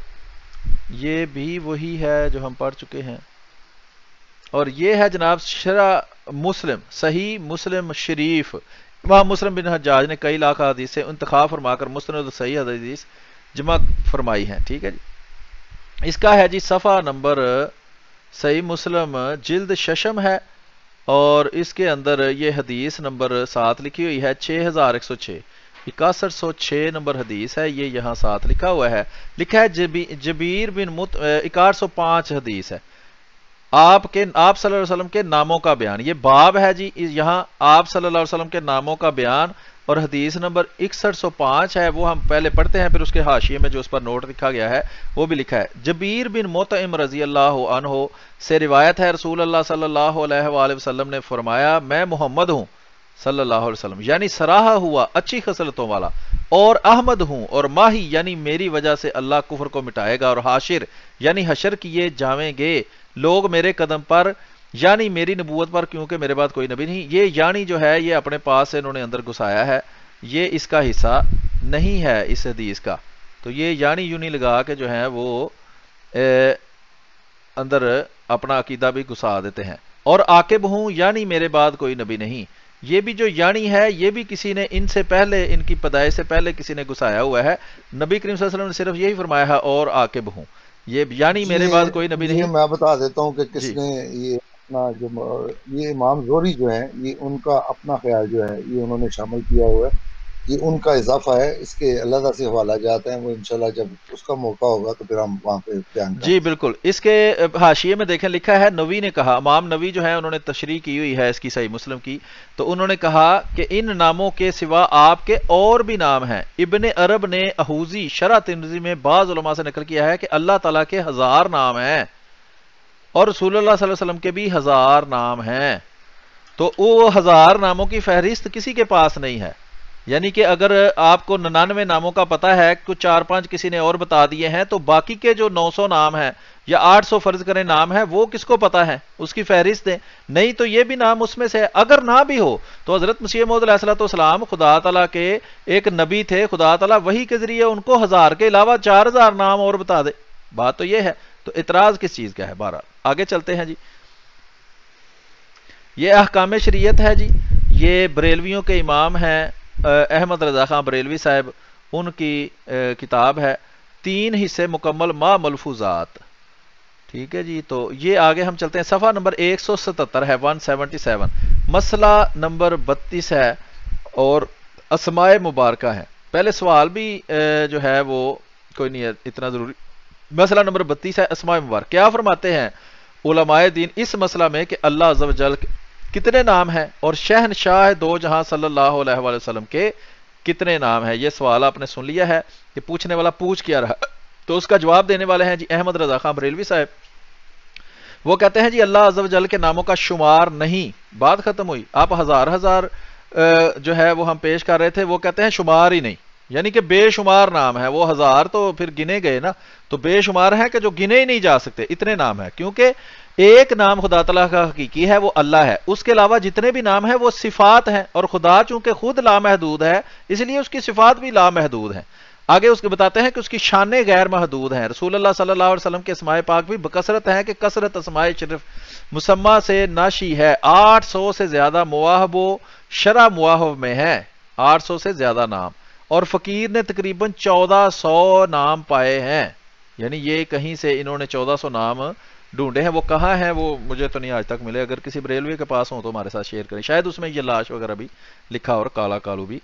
یہ بھی وہی ہے جو ہم پڑھ چکے ہیں، اور یہ ہے جناب شرح مسلم، صحیح مسلم شریف۔ امام مسلم بن حجاج نے کئی لاکھ حدیث سے انتخاب فرما کر مستند صحیح حدیث جمع فرمائی ہیں، ٹھیک ہے جی۔ اس کا ہے جی صفحہ نمبر، صحیح مسلم جلد ششم ہے، اور اس کے اندر یہ حدیث نمبر 7 لکھی ہوئی ہے 6106، 6106 نمبر حدیث ہے، یہ یہاں 7 لکھا ہوا ہے، لکھا ہے جبیر بن 6105 حدیث ہے، آپ صلی اللہ علیہ وسلم کے ناموں کا بیان، یہ باب ہے جی، یہاں آپ صلی اللہ علیہ وسلم کے ناموں کا بیان، اور حدیث نمبر 6105 ہے، وہ ہم پہلے پڑھتے ہیں، پھر اس کے حاشیے میں جو اس پر نوٹ لکھا گیا ہے وہ بھی لکھا ہے۔ جبیر بن مطعم رضی اللہ عنہ سے روایت ہے، رسول اللہ صلی اللہ علیہ وآلہ وسلم نے فرمایا، میں محمد ہوں صلی اللہ علیہ وسلم، یعنی سراہا ہوا اچھی خصلتوں والا، اور احمد ہوں، اور ماہی یعنی میری وجہ سے اللہ کفر کو مٹائے گا، اور حاشر یعنی حشر کیے جاویں گے لوگ میرے قدم پر، یعنی میری نبوت پر، کیونکہ میرے بعد کوئی نبی نہیں۔ یہ یعنی جو ہے یہ اپنے پاس سے انہوں نے اندر گھسایا ہے، یہ اس کا حصہ نہیں ہے اس حدیث کا، تو یہ یعنی یونی لگا کے جو ہے وہ اندر اپنا عقیدہ بھی گھسا دیتے ہیں۔ اور عاقب ہوں یعنی میرے بعد کوئی نبی نہیں، یہ بھی جو یعنی ہے یہ بھی کسی نے ان سے پہلے، ان کی پیدائش سے پہلے کسی نے گھسایا ہوا ہے، نبی کریم صلی اللہ علیہ وسلم نے صرف یہی فرمایا ہے اور عاقب ہوں، یہ یعنی میرے بعد کوئی نبی یہ نہیں۔ میں بتا دیتا ہوں کہ کس جی نے یہ اپنا جو یہ امام زہری جو ہیں، یہ ان کا اپنا خیال جو ہے یہ انہوں نے شامل کیا ہوا ہے، یہ ان کا اضافہ ہے، اس کے علیحدہ سے حوالہ جاتے ہیں، وہ انشاءاللہ جب اس کا موقع ہوگا تو پھر ہم وہاں پہ بیان کریں جی گے۔ بالکل، اس کے حاشیے میں دیکھیں لکھا ہے، نووی نے کہا، امام نووی جو ہے انہوں نے تشریح کی ہوئی ہے اس کی صحیح مسلم کی، تو انہوں نے کہا کہ ان ناموں کے سوا آپ کے اور بھی نام ہیں۔ ابن عرب نے احوزی شرح ترمذی میں بعض علماء سے نقل کیا ہے کہ اللہ تعالیٰ کے 1000 نام ہیں، اور رسول اللہ صلی اللہ علیہ وسلم کے بھی 1000 نام ہیں، تو وہ 1000 ناموں کی فہرست کسی کے پاس نہیں ہے، یعنی کہ اگر آپ کو 99 ناموں کا پتہ ہے، کچھ 4-5 کسی نے اور بتا دیے ہیں، تو باقی کے جو 900 نام ہیں یا 800 فرض کریں نام ہیں، وہ کس کو پتہ ہے، اس کی فہرست دیں، نہیں تو یہ بھی نام اس میں سے ہے۔ اگر نہ بھی ہو تو حضرت مسیح موعود علیہ السلام خدا تعالیٰ کے ایک نبی تھے، خدا تعالیٰ وحی کے ذریعے ان کو 1000 کے علاوہ 4000 نام اور بتا دے، بات تو یہ ہے، تو اعتراض کس چیز کا ہے؟ بہرحال آگے چلتے ہیں جی۔ یہ احکام شریعت ہے جی، یہ بریلویوں کے امام ہیں احمد رضا خان بریلوی صاحب، ان کی کتاب ہے، 3 حصے مکمل ما ملفوظات، ٹھیک ہے جی۔ تو یہ آگے ہم چلتے ہیں، صفحہ نمبر 177 ہے، 177، مسئلہ نمبر 32 ہے، اور اسماء مبارکہ ہیں۔ پہلے سوال بھی جو ہے وہ کوئی نہیں ہے اتنا ضروری۔ مسئلہ نمبر 32 ہے، اسماء مبارک، کیا فرماتے ہیں علماء دین اس مسئلہ میں کہ اللہ عز و جل کتنے نام ہیں، اور شہنشاہ دو جہاں صلی اللہ علیہ وآلہ وسلم کے کتنے نام ہیں؟ یہ سوال آپ نے سن لیا ہے کہ پوچھنے والا پوچھ کیا رہا، تو اس کا جواب دینے والے ہیں جی احمد رضا خان بریلوی صاحب۔ وہ کہتے ہیں جی اللہ عز و جل کے ناموں کا شمار نہیں، بات ختم ہوئی۔ آپ ہزار جو ہے وہ ہم پیش کر رہے تھے، وہ کہتے ہیں شمار ہی نہیں، یعنی کہ بے شمار نام ہے، وہ 1000 تو پھر گنے گئے نا، تو بے شمار ہیں کہ جو گنے ہی نہیں جا سکتے، اتنے نام ہیں، کیونکہ ایک نام خدا تعالیٰ کا حقیقی ہے وہ اللہ ہے، اس کے علاوہ جتنے بھی نام ہیں وہ صفات ہیں، اور خدا چونکہ خود لامحدود ہے اس لیے اس کی صفات بھی لامحدود ہیں۔ آگے اس کے بتاتے ہیں کہ اس کی شانیں غیر محدود ہیں۔ رسول اللہ صلی اللہ علیہ وسلم کے اسماء پاک بھی بکثرت ہیں کہ کثرت اسماء شرف مسمہ سے ناشی ہے، 800 سے زیادہ مواہب و شرح مواہب میں ہیں، 800 سے زیادہ نام، اور فقیر نے تقریباً 1400 نام پائے ہیں، یعنی یہ کہیں سے انہوں نے 1400 نام ڈھونڈے ہیں، وہ کہاں ہیں وہ مجھے تو نہیں آج تک ملے، اگر کسی بریلوی کے پاس ہوں تو ہمارے ساتھ شیئر کریں، شاید اس میں یہ لاش وغیرہ بھی لکھا اور کالا کالو بھی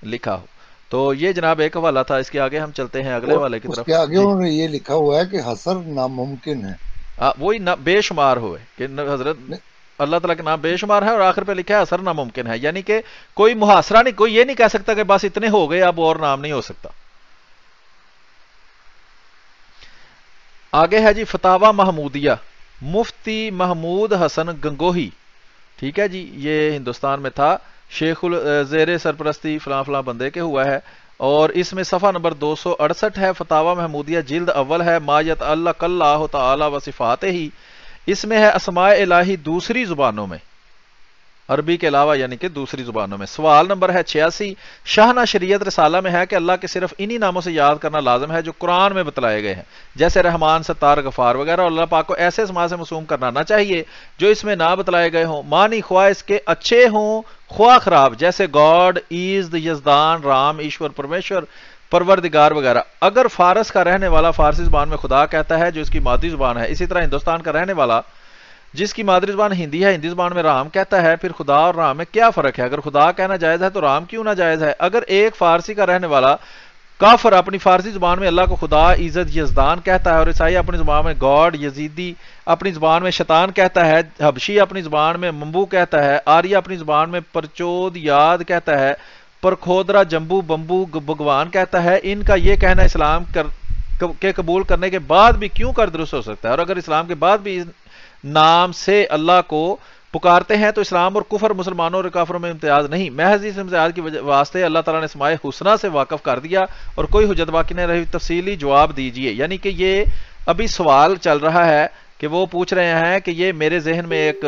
لکھا ہو۔ تو یہ جناب ایک حوالہ تھا، اس کے آگے ہم چلتے ہیں اگلے اور حوالے کی اس طرف کے آگے جی۔ انہوں نے یہ لکھا ہوا ہے کہ حسر ناممکن ہے، وہی بے شمار ہوئے کہ حضرت اللہ تعالیٰ کے نام بے شمار ہے، اور آخر پہ لکھا ہے اثر ناممکن ہے، یعنی کہ کوئی محاصرہ نہیں، کوئی یہ نہیں کہہ سکتا کہ بس اتنے ہو گئے اب اور نام نہیں ہو سکتا۔ آگے ہے جی فتاوی محمودیہ، مفتی محمود حسن گنگوہی، ٹھیک ہے جی، یہ ہندوستان میں تھا، شیخ زیر سرپرستی فلاں فلاں بندے کے ہوا ہے، اور اس میں صفحہ نمبر 268 ہے، فتاوی محمودیہ جلد اول ہے، ما یتعلق اللہ تعالی و صفاتہ ہی، اس میں ہے اسماء الہی دوسری زبانوں میں، عربی کے علاوہ یعنی کہ دوسری زبانوں میں۔ سوال نمبر ہے 86، شاہنہ شریعت رسالہ میں ہے کہ اللہ کے صرف انہی ناموں سے یاد کرنا لازم ہے جو قرآن میں بتلائے گئے ہیں، جیسے رحمان، ستار، غفار وغیرہ، اور اللہ پاک کو ایسے اسماء سے موسوم کرنا نہ چاہیے جو اس میں نہ بتلائے گئے ہوں، معنی خواہ اس کے اچھے ہوں خواہ خراب، جیسے گاڈ، ایزد، یزدان، رام، ایشور، پرمیشور، پروردگار وغیرہ۔ اگر فارس کا رہنے والا فارسی زبان میں خدا کہتا ہے جو اس کی مادری زبان ہے، اسی طرح ہندوستان کا رہنے والا جس کی مادری زبان ہندی ہے ہندی زبان میں رام کہتا ہے، پھر خدا اور رام میں کیا فرق ہے؟ اگر خدا کہنا جائز ہے تو رام کیوں نہ جائز ہے؟ اگر ایک فارسی کا رہنے والا کافر اپنی فارسی زبان میں اللہ کو خدا، عزت، یزدان کہتا ہے، اور عیسائی اپنی زبان میں گاڈ، یزیدی اپنی زبان میں شیطان کہتا ہے، حبشی اپنی زبان میں ممبو کہتا ہے، آریہ اپنی زبان میں پرچود یاد کہتا ہے، پرکھودرا جمبو بمبو بھگوان کہتا ہے۔ ان کا یہ کہنا اسلام کے قبول کرنے کے بعد بھی کیوں کر درست ہو سکتا ہے؟ اور اگر اسلام کے بعد بھی اس نام سے اللہ کو پکارتے ہیں تو اسلام اور کفر مسلمانوں اور کافروں میں امتیاز نہیں، محض اس امتیاز کی واسطے اللہ تعالیٰ نے اسماء حسنہ سے واقف کر دیا اور کوئی حجت باقی نہیں رہی۔ تفصیلی جواب دیجئے، یعنی کہ یہ ابھی سوال چل رہا ہے کہ وہ پوچھ رہے ہیں کہ یہ میرے ذہن میں ایک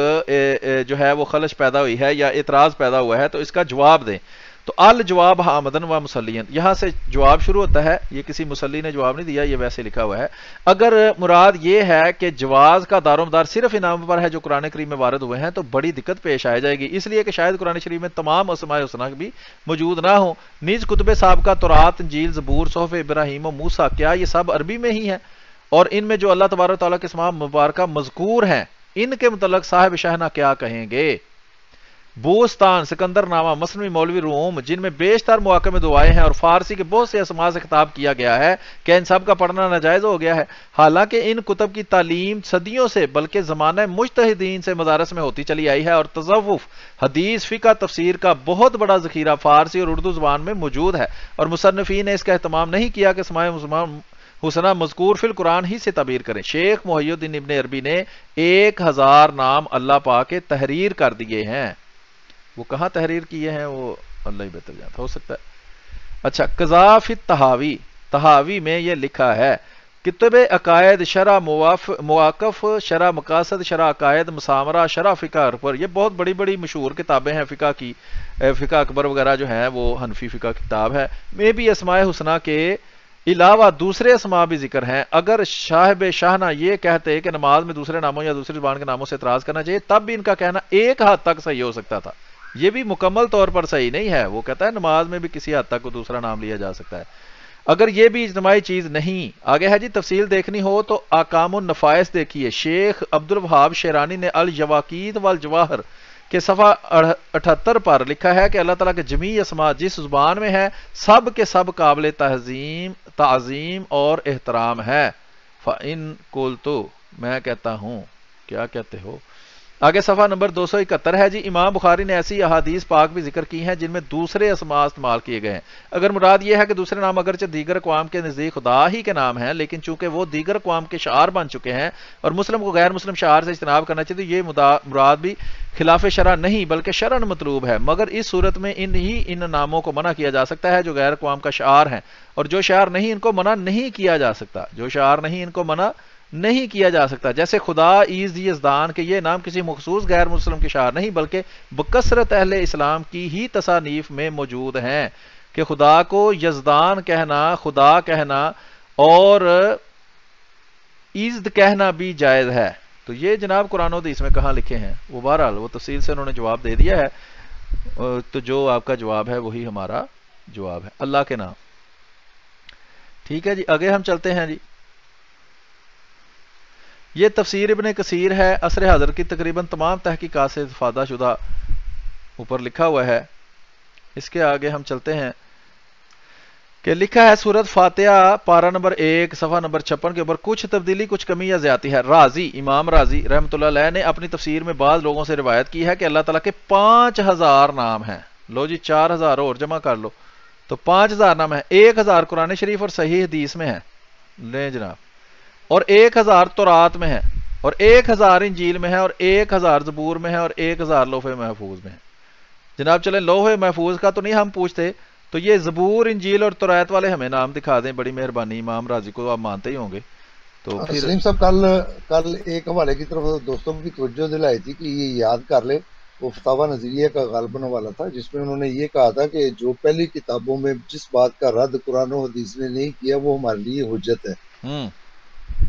جو ہے وہ خلش پیدا ہوئی ہے یا اعتراض پیدا ہوا ہے، تو اس کا جواب دیں۔ تو الجواب حامدن و مسلین، یہاں سے جواب شروع ہوتا ہے، یہ کسی مسلی نے جواب نہیں دیا، یہ ویسے لکھا ہوا ہے۔ اگر مراد یہ ہے کہ جواز کا دار و مدار صرف انعام پر ہے جو قرآن کریم میں وارد ہوئے ہیں تو بڑی دقت پیش آ جائے گی، اس لیے کہ شاید قرآن شریف میں تمام اسماء حسنہ بھی موجود نہ ہوں۔ نیز کتب سابقہ تورات، انجیل، زبور، صحف ابراہیم و موسیٰ، کیا یہ سب عربی میں ہی ہیں؟ اور ان میں جو اللہ تبارک و تعالیٰ کے اسماء مبارکہ مذکور ہیں ان کے متعلق صاحب شاہنہ کیا کہیں گے؟ بوستان، سکندر نامہ، مثنوی مولوی روم، جن میں بیشتر مواقع میں دعائیں ہیں، اور فارسی کے بہت سے اسماء سے خطاب کیا گیا ہے، کیا ان سب کا پڑھنا ناجائز ہو گیا ہے؟ حالانکہ ان کتب کی تعلیم صدیوں سے بلکہ زمانہ مجتہدین سے مدارس میں ہوتی چلی آئی ہے، اور تصوف، حدیث، فقہ، تفسیر کا بہت بڑا ذخیرہ فارسی اور اردو زبان میں موجود ہے، اور مصنفین نے اس کا اہتمام نہیں کیا کہ اسماء حسنہ مذکور فی القرآن ہی سے تعبیر کریں۔ شیخ محی الدین ابن عربی نے 1000 نام اللہ پاک کے تحریر کر دیے ہیں، وہ کہاں تحریر کیے ہیں وہ اللہ ہی بہتر جانتا، ہو سکتا ہے۔ اچھا، قضا فی التحاوی، تحاوی میں یہ لکھا ہے کتب عقائد، شرح مواقف، شرح مقاصد، شرح عقائد، مسامرہ، شرح فقہ اکبر، یہ بہت بڑی بڑی مشہور کتابیں ہیں فقہ کی، فقہ اکبر وغیرہ جو ہیں وہ حنفی فقہ کتاب ہے، میں بھی اسماء حسنہ کے علاوہ دوسرے اسماء بھی ذکر ہیں۔ اگر صاحب شاہنہ یہ کہتے کہ نماز میں دوسرے ناموں یا دوسری زبان کے ناموں سے اعتراض کرنا چاہیے تب بھی ان کا کہنا ایک حد تک صحیح ہو سکتا تھا، یہ بھی مکمل طور پر صحیح نہیں ہے۔ وہ کہتا ہے نماز میں بھی کسی حد تک کو دوسرا نام لیا جا سکتا ہے، اگر یہ بھی اجتماعی چیز نہیں۔ آگے ہے جی، تفصیل دیکھنی ہو تو احکام النفائس دیکھیے، شیخ عبد الوہاب شیرانی نے الجواقید والجواہر کے صفحہ 78 پر لکھا ہے کہ اللہ تعالیٰ کے جمیع اسماء جس زبان میں ہے سب کے سب قابل تعظیم اور احترام ہے۔ فَإِن قُلْتُ، میں کہتا ہوں، کیا کہتے ہو؟ آگے صفحہ نمبر 271 ہے جی، امام بخاری نے ایسی احادیث پاک بھی ذکر کی ہیں جن میں دوسرے اسماء استعمال کیے گئے ہیں۔ اگر مراد یہ ہے کہ دوسرے نام اگرچہ دیگر اقوام کے نزدیک خدا ہی کے نام ہیں لیکن چونکہ وہ دیگر اقوام کے شعار بن چکے ہیں اور مسلم کو غیر مسلم شعار سے اجتناب کرنا چاہیے تو یہ مراد بھی خلاف شرع نہیں بلکہ شرعن مطلوب ہے، مگر اس صورت میں ان ناموں کو منع کیا جا سکتا ہے جو غیر اقوام کا شعار ہیں، اور جو شعار نہیں ان کو منع نہیں کیا جا سکتا، جو شعار نہیں ان کو منع نہیں کیا جا سکتا، جیسے خدا، عز، یزدان کے یہ نام کسی مخصوص غیر مسلم کے شعار نہیں بلکہ بکثرت اہل اسلام کی ہی تصانیف میں موجود ہیں کہ خدا کو یزدان کہنا، خدا کہنا اور عزت کہنا بھی جائز ہے۔ تو یہ جناب قرآن و حدیث میں کہاں لکھے ہیں؟ وہ بہرحال وہ تفصیل سے انہوں نے جواب دے دیا ہے، تو جو آپ کا جواب ہے وہی ہمارا جواب ہے، اللہ کے نام۔ ٹھیک ہے جی، آگے ہم چلتے ہیں جی۔ یہ تفسیر ابن کثیر ہے، عصر حاضر کی تقریباً تمام تحقیقات سے استفادہ شدہ، اوپر لکھا ہوا ہے۔ اس کے آگے ہم چلتے ہیں کہ لکھا ہے سورۃ فاتحہ پارہ نمبر 1 صفحہ نمبر 56 کے اوپر کچھ تبدیلی، کچھ کمی یا زیادتی ہے۔ راضی، امام راضی رحمۃ اللہ علیہ نے اپنی تفسیر میں بعض لوگوں سے روایت کی ہے کہ اللہ تعالیٰ کے 5000 نام ہیں۔ لو جی 4000 اور جمع کر لو تو 5000 نام ہیں، 1000 قرآن شریف اور صحیح حدیث میں ہیں، لیں جناب، اور 1000 تورات میں ہے، اور 1000 انجیل میں ہے، اور 1000 زبور میں ہے، اور 1000 لوح محفوظ میں ہے۔ جناب چلیں لوح محفوظ کا تو نہیں ہم پوچھتے، تو یہ زبور، انجیل اور تورات والے ہمیں نام دکھا دیں، بڑی مہربانی، امام راضی کو آپ مانتے ہی ہوں گے۔ تو پھر سلیم صاحب کل ایک حوالے کی طرف دوستوں کی توجہ دلائی تھی کہ یہ یاد کر لے، وہ فتاوی نظریہ کا غالباً والا تھا جس میں انہوں نے یہ کہا تھا کہ جو پہلی کتابوں میں جس بات کا رد قرآن و حدیث نے نہیں کیا وہ ہمارے لیے حجت ہے۔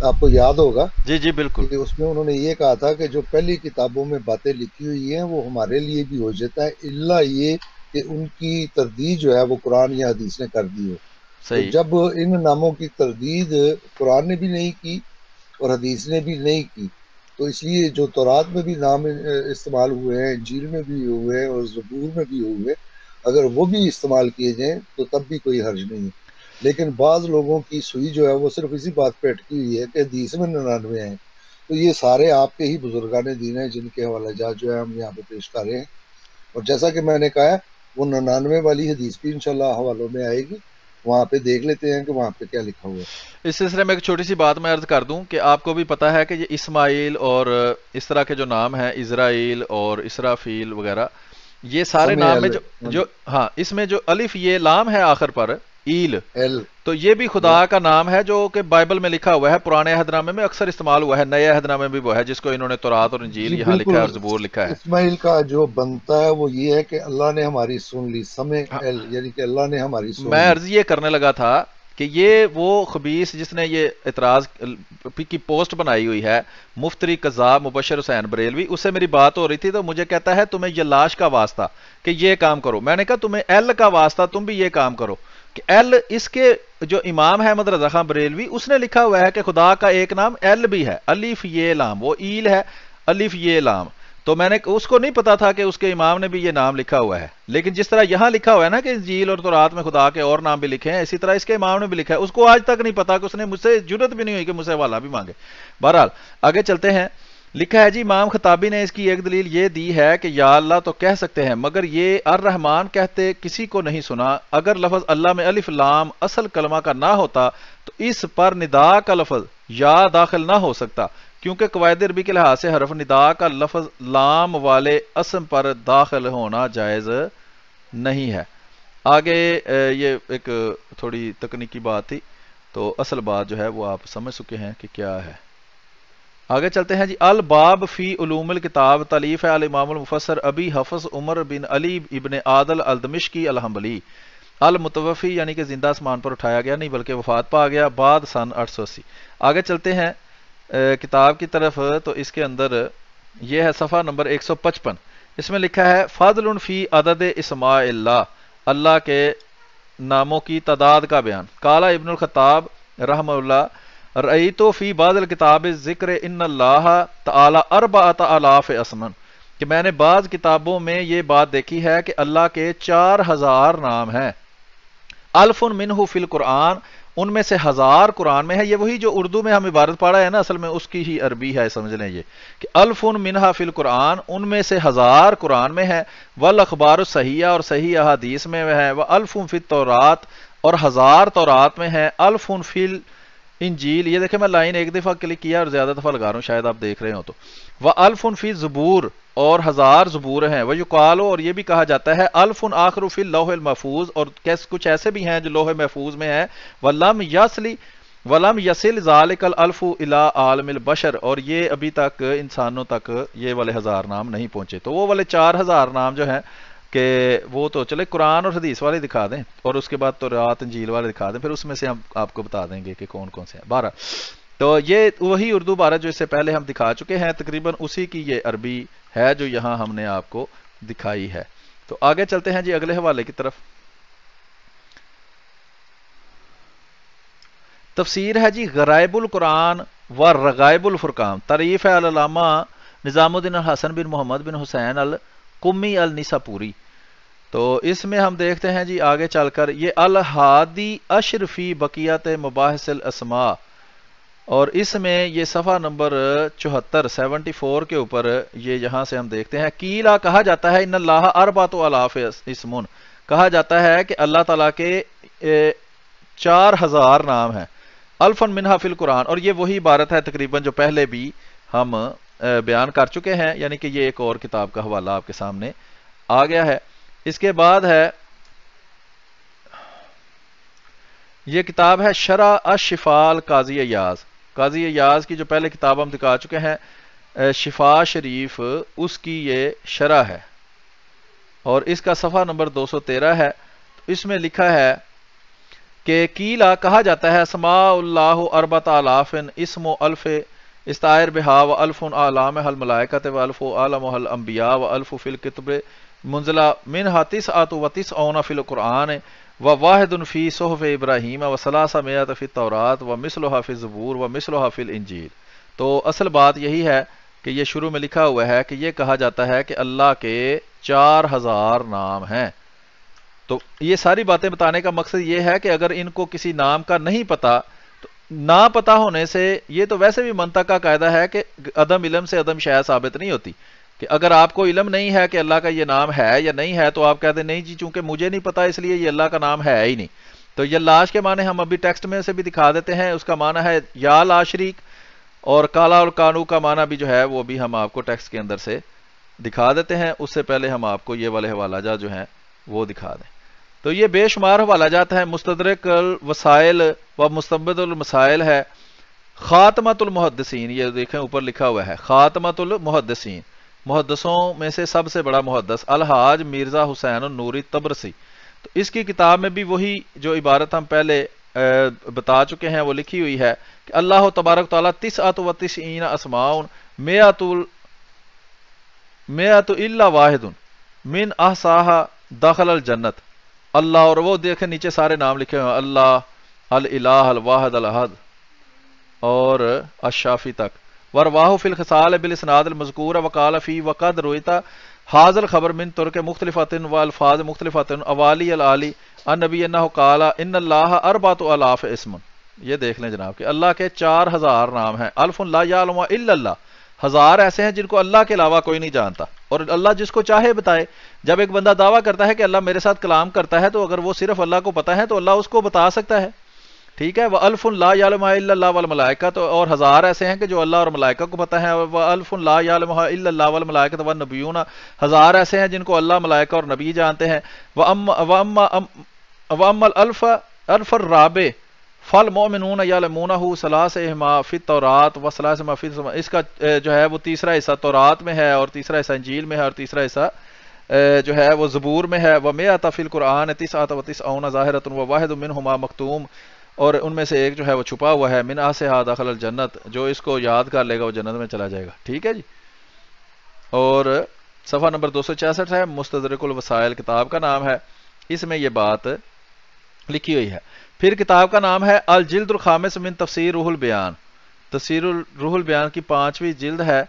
آپ کو یاد ہوگا جی جی بالکل، کہ اس میں انہوں نے یہ کہا تھا کہ جو پہلی کتابوں میں باتیں لکھی ہوئی ہیں وہ ہمارے لیے بھی حجت ہے، الا یہ کہ ان کی تردید جو ہے وہ قرآن یا حدیث نے کر دی ہو۔ تو جب ان ناموں کی تردید قرآن نے بھی نہیں کی اور حدیث نے بھی نہیں کی تو اس لیے جو تورات میں بھی نام استعمال ہوئے ہیں، انجیل میں بھی ہوئے ہیں اور زبور میں بھی ہوئے، اگر وہ بھی استعمال کیے جائیں تو تب بھی کوئی حرج نہیں ہے۔ لیکن بعض لوگوں کی سوئی جو ہے وہ صرف اسی بات پہ اٹکی ہوئی ہے کہ حدیث میں 99 ہیں. تو یہ سارے آپ کے ہی بزرگان دین ہیں جن کے حوالہ جات جو ہے ہم یہاں پہ پیش کر رہے ہیں. اور جیسا کہ میں نے کہا ہے وہ 99 والی حدیث بھی انشاءاللہ حوالوں میں آئے گی، وہاں پہ دیکھ لیتے ہیں کہ وہاں پہ کیا لکھا ہوا ہے. اس سلسلے میں ایک چھوٹی سی بات میں عرض کر دوں کہ آپ کو بھی پتا ہے کہ یہ اسماعیل اور اس طرح کے جو نام ہیں، اسرائیل اور اسرافیل وغیرہ، یہ سارے سمے نام میں ایل جو ہاں اس میں جو الف یہ لام ہے آخر پر، ایل، ایل تو یہ بھی خدا کا نام ہے جو کہ بائبل میں لکھا ہوا ہے، پرانے عہد نامے میں اکثر استعمال ہوا ہے، نئے عہد نامے میں بھی وہ ہے جس کو انہوں نے تورات اور انجیل جی یہاں لکھا ہے بالکل. اور زبور لکھا ہے. اسماعیل کا جو بنتا ہے وہ یہ ہے کہ اللہ نے ہماری سن لی، سمے ہاں، ایل یعنی کہ اللہ نے ہماری سن میں لی. عرض یہ کرنے لگا تھا کہ یہ وہ خبیث جس نے یہ اعتراض کی پوسٹ بنائی ہوئی ہے، مفتری قذاب مبشر حسین بریلوی، اس سے میری بات ہو رہی تھی تو مجھے کہتا ہے تمہیں یہ لاش کا واسطہ کہ یہ کام کرو. میں نے کہا تمہیں ایل کا واسطہ، تم بھی یہ کام کرو کہ ایل، اس کے جو امام احمد رضا خان بریلوی اس نے لکھا ہوا ہے کہ خدا کا ایک نام ایل بھی ہے، الف یہ لام، وہ ایل ہے، الف یہ لام. تو میں نے اس کو نہیں پتا تھا کہ اس کے امام نے بھی یہ نام لکھا ہوا ہے، لیکن جس طرح یہاں لکھا ہوا ہے نا کہ انجیل اور تورات میں خدا کے اور نام بھی لکھے ہیں، اسی طرح اس کے امام نے بھی لکھا ہے. اس کو آج تک نہیں پتا کہ اس نے مجھ سے جرت بھی نہیں ہوئی کہ مجھ سے حوالہ بھی مانگے. بہرحال آگے چلتے ہیں. لکھا ہے جی امام خطابی نے اس کی ایک دلیل یہ دی ہے کہ یا اللہ تو کہہ سکتے ہیں مگر یہ الرحمن کہتے کسی کو نہیں سنا. اگر لفظ اللہ میں الف لام اصل کلمہ کا نہ ہوتا تو اس پر ندا کا لفظ یا داخل نہ ہو سکتا، کیونکہ قواعد عربی کے لحاظ سے حرف ندا کا لفظ لام والے اسم پر داخل ہونا جائز نہیں ہے. آگے یہ ایک تھوڑی تکنیکی بات تھی، تو اصل بات جو ہے وہ آپ سمجھ چکے ہیں کہ کیا ہے. آگے چلتے ہیں جی. الباب فی علوم الکتاب، تالیف ہے الامام المفسر ابی حفظ عمر بن علی ابن عادل الدمشقی الحنبلی، المتوفی یعنی کہ زندہ آسمان پر اٹھایا گیا نہیں بلکہ وفات پا گیا بعد سن 880. آگے چلتے ہیں کتاب کی طرف. تو اس کے اندر یہ ہے صفحہ نمبر 155. اس میں لکھا ہے فضل فی عدد اسماء اللہ، اللہ کے ناموں کی تعداد کا بیان. قال ابن الخطاب رحمہ اللہ رأیتو فی بعض الکتاب ذکر ان اللہ تعالی 4000 اسمن، کہ میں نے بعض کتابوں میں یہ بات دیکھی ہے کہ اللہ کے 4000 نام ہیں. الف منہ فی القرآن، ان میں سے 1000 قرآن میں ہے. یہ وہی جو اردو میں ہم عبارت پڑھا ہے نا، اصل میں اس کی ہی عربی ہے، سمجھ لیں یہ کہ الف منہا فی القرآن، ان میں سے 1000 قرآن میں ہے. والاخبار الصحیحہ، اور صحیح احادیث میں ہے. والف فی التورات، اور 1000 تورات میں ہے. الف فی انجیل، یہ دیکھیں میں لائن ایک دفعہ کلک کیا اور زیادہ دفعہ لگا رہا ہوں، شاید آپ دیکھ رہے ہو تو. وَأَلْفٌ فِي زبور، اور 1000 زبور ہیں. وَيُقَالُ، اور یہ بھی کہا جاتا ہے الف آخر فی اللوح المحفوظ، اور کچھ ایسے بھی ہیں جو لوح محفوظ میں ہیں. وَلَمْ يَصِلْ ذَلِكَ الْأَلْفُ إِلَىٰ عَالِمِ الْبَشَرِ، اور یہ ابھی تک انسانوں تک یہ والے 1000 نام نہیں پہنچے. تو وہ والے 4000 نام جو ہیں کہ وہ تو چلے قرآن اور حدیث والے دکھا دیں، اور اس کے بعد تو رات انجیل والے دکھا دیں، پھر اس میں سے ہم آپ کو بتا دیں گے کہ کون کون سے ہیں. 12 تو یہ وہی اردو عبارت جو اس سے پہلے ہم دکھا چکے ہیں، تقریباً اسی کی یہ عربی ہے جو یہاں ہم نے آپ کو دکھائی ہے. تو آگے چلتے ہیں جی اگلے حوالے کی طرف. تفسیر ہے جی غرائب القرآن و رغائب الفرقان، تعریف ہے علامہ نظام الدین الحسن بن محمد بن حسین القمی النساپوری. تو اس میں ہم دیکھتے ہیں جی آگے چل کر یہ الہادی اشرفی بقیت مباحث الاسماء، اور اس میں یہ صفحہ نمبر 74 کے اوپر یہ یہاں سے ہم دیکھتے ہیں کیلا کہا جاتا ہے ان اللہ اربعۃ الاف اسمن، کہا جاتا ہے کہ اللہ تعالیٰ کے 4000 نام ہیں. الفن منہا فی القرآن، اور یہ وہی عبارت ہے تقریباً جو پہلے بھی ہم بیان کر چکے ہیں، یعنی کہ یہ ایک اور کتاب کا حوالہ آپ کے سامنے آ گیا ہے. اس کے بعد ہے یہ کتاب ہے شرح الشفاء قاضی ایاز. قاضی ایاز کی جو پہلے کتاب ہم دکھا چکے ہیں شفا شریف، اس کی یہ شرح ہے، اور اس کا صفحہ نمبر 213 ہے. اس میں لکھا ہے کہ کیلا کہا جاتا ہے اسماء اللہ اربعۃ آلاف اسم و الف استعار بہا و الف اعلام حل ملائکت و الف عالم حل انبیاء و الف فی الکتب منزلہ منہا تسعۃ و تسعون فی القرآن و واحد فی صحف ابراہیم و ثلاث مئۃ فی التورات و مثلھا فی الزبور و مثلھا فی الانجیل. تو اصل بات یہی ہے کہ یہ شروع میں لکھا ہوا ہے کہ یہ کہا جاتا ہے کہ اللہ کے 4000 نام ہیں. تو یہ ساری باتیں بتانے کا مقصد یہ ہے کہ اگر ان کو کسی نام کا نہیں پتا تو نہ پتا ہونے سے، یہ تو ویسے بھی منطق کا قاعدہ ہے کہ عدم علم سے عدم شے ثابت نہیں ہوتی، کہ اگر آپ کو علم نہیں ہے کہ اللہ کا یہ نام ہے یا نہیں ہے تو آپ کہتے ہیں نہیں جی چونکہ مجھے نہیں پتا اس لیے یہ اللہ کا نام ہے ہی نہیں. تو یہ لاش کے معنی ہم ابھی ٹیکسٹ میں سے بھی دکھا دیتے ہیں. اس کا معنی ہے یا لا شریک، اور کالا اور کانو کا معنی بھی جو ہے وہ بھی ہم آپ کو ٹیکسٹ کے اندر سے دکھا دیتے ہیں. اس سے پہلے ہم آپ کو یہ والے حوالہ جات جو ہیں وہ دکھا دیں. تو یہ بے شمار حوالہ جات ہیں. مستدرک الوسائل و مستبد المسائل ہے. خاتمۃ المحدثین، یہ دیکھیں اوپر لکھا ہوا ہے خاتمۃ المحدثین، محدثوں میں سے سب سے بڑا محدث الحاج مرزا حسین النوری تبرسی. تو اس کی کتاب میں بھی وہی جو عبارت ہم پہلے بتا چکے ہیں وہ لکھی ہوئی ہے کہ اللہ تبارک تعالیٰ تسعۃ و تسعین اسماء مئۃ الا واحد من احصاها دخل الجنت. اللہ، اور وہ دیکھیں نیچے سارے نام لکھے ہوئے ہیں، اللہ، الالہ، الواحد، الاحد اور الشافی تک. ورواہ فی الخصال بالاسناد المذکور وقال فی وقد رویتا حاضر خبر من ترک مختلفات و الفاظ مختلفات اوالی العالی النبی انہ قال ان اللہ اربعۃ الاف اسم. یہ دیکھ لیں جناب کہ اللہ کے 4000 نام ہیں. الف لا یعلم الا اللہ، 1000 ایسے ہیں جن کو اللہ کے علاوہ کوئی نہیں جانتا، اور اللہ جس کو چاہے بتائے. جب ایک بندہ دعویٰ کرتا ہے کہ اللہ میرے ساتھ کلام کرتا ہے تو اگر وہ صرف اللہ کو پتا ہے تو اللہ اس کو بتا سکتا ہے. ٹھیک ہے. وَأَلْفٌ لَا يَعْلَمُهَا إِلَّا اللَّهُ وَالْمَلَائِكَةُ، تو اور 1000 ایسے ہیں کہ جو اللہ اور ملائکہ کو پتہ ہے. وَأَلْفٌ لَا يَعْلَمُهَا إِلَّا اللَّهُ وَالْمَلَائِكَةُ وَالنَّبِيُّونَ، 1000 ایسے ہیں جن کو اللہ، ملائکہ اور نبی جانتے ہیں. وَأَمَّا الْأَلْفُ الرَّابِعُ فَالْمُؤْمِنُونَ يَعْلَمُونَهُ ثَلَاثِهِمَا فِي التَّوْرَاةِ وَثَلَاثِهِمَا فِي الزَّبُورِ. اس کا جو ہے وہ تیسرا حصہ تورات میں ہے اور تیسرا حصہ انجیل میں ہے اور تیسرا حصہ جو ہے وہ زبور میں ہے. وَمِئَةَ فِي الْقُرْآنِ تِسْعَةَ وَتِسْعُونَ ظَاهِرَةٌ وَوَاحِدٌ مِّنْهُمَا مَكْتُومٌ، اور ان میں سے ایک جو ہے وہ چھپا ہوا ہے. من آسہا دخل الجنت، جو اس کو یاد کر لے گا وہ جنت میں چلا جائے گا. ٹھیک ہے جی. اور صفحہ نمبر 266 ہے، مستدرک الوسائل کتاب کا نام ہے. اس میں یہ بات لکھی ہوئی ہے. پھر کتاب کا نام ہے الجلد الخامس من تفسیر روح البیان. تفسیر روح البیان کی 5ویں جلد ہے.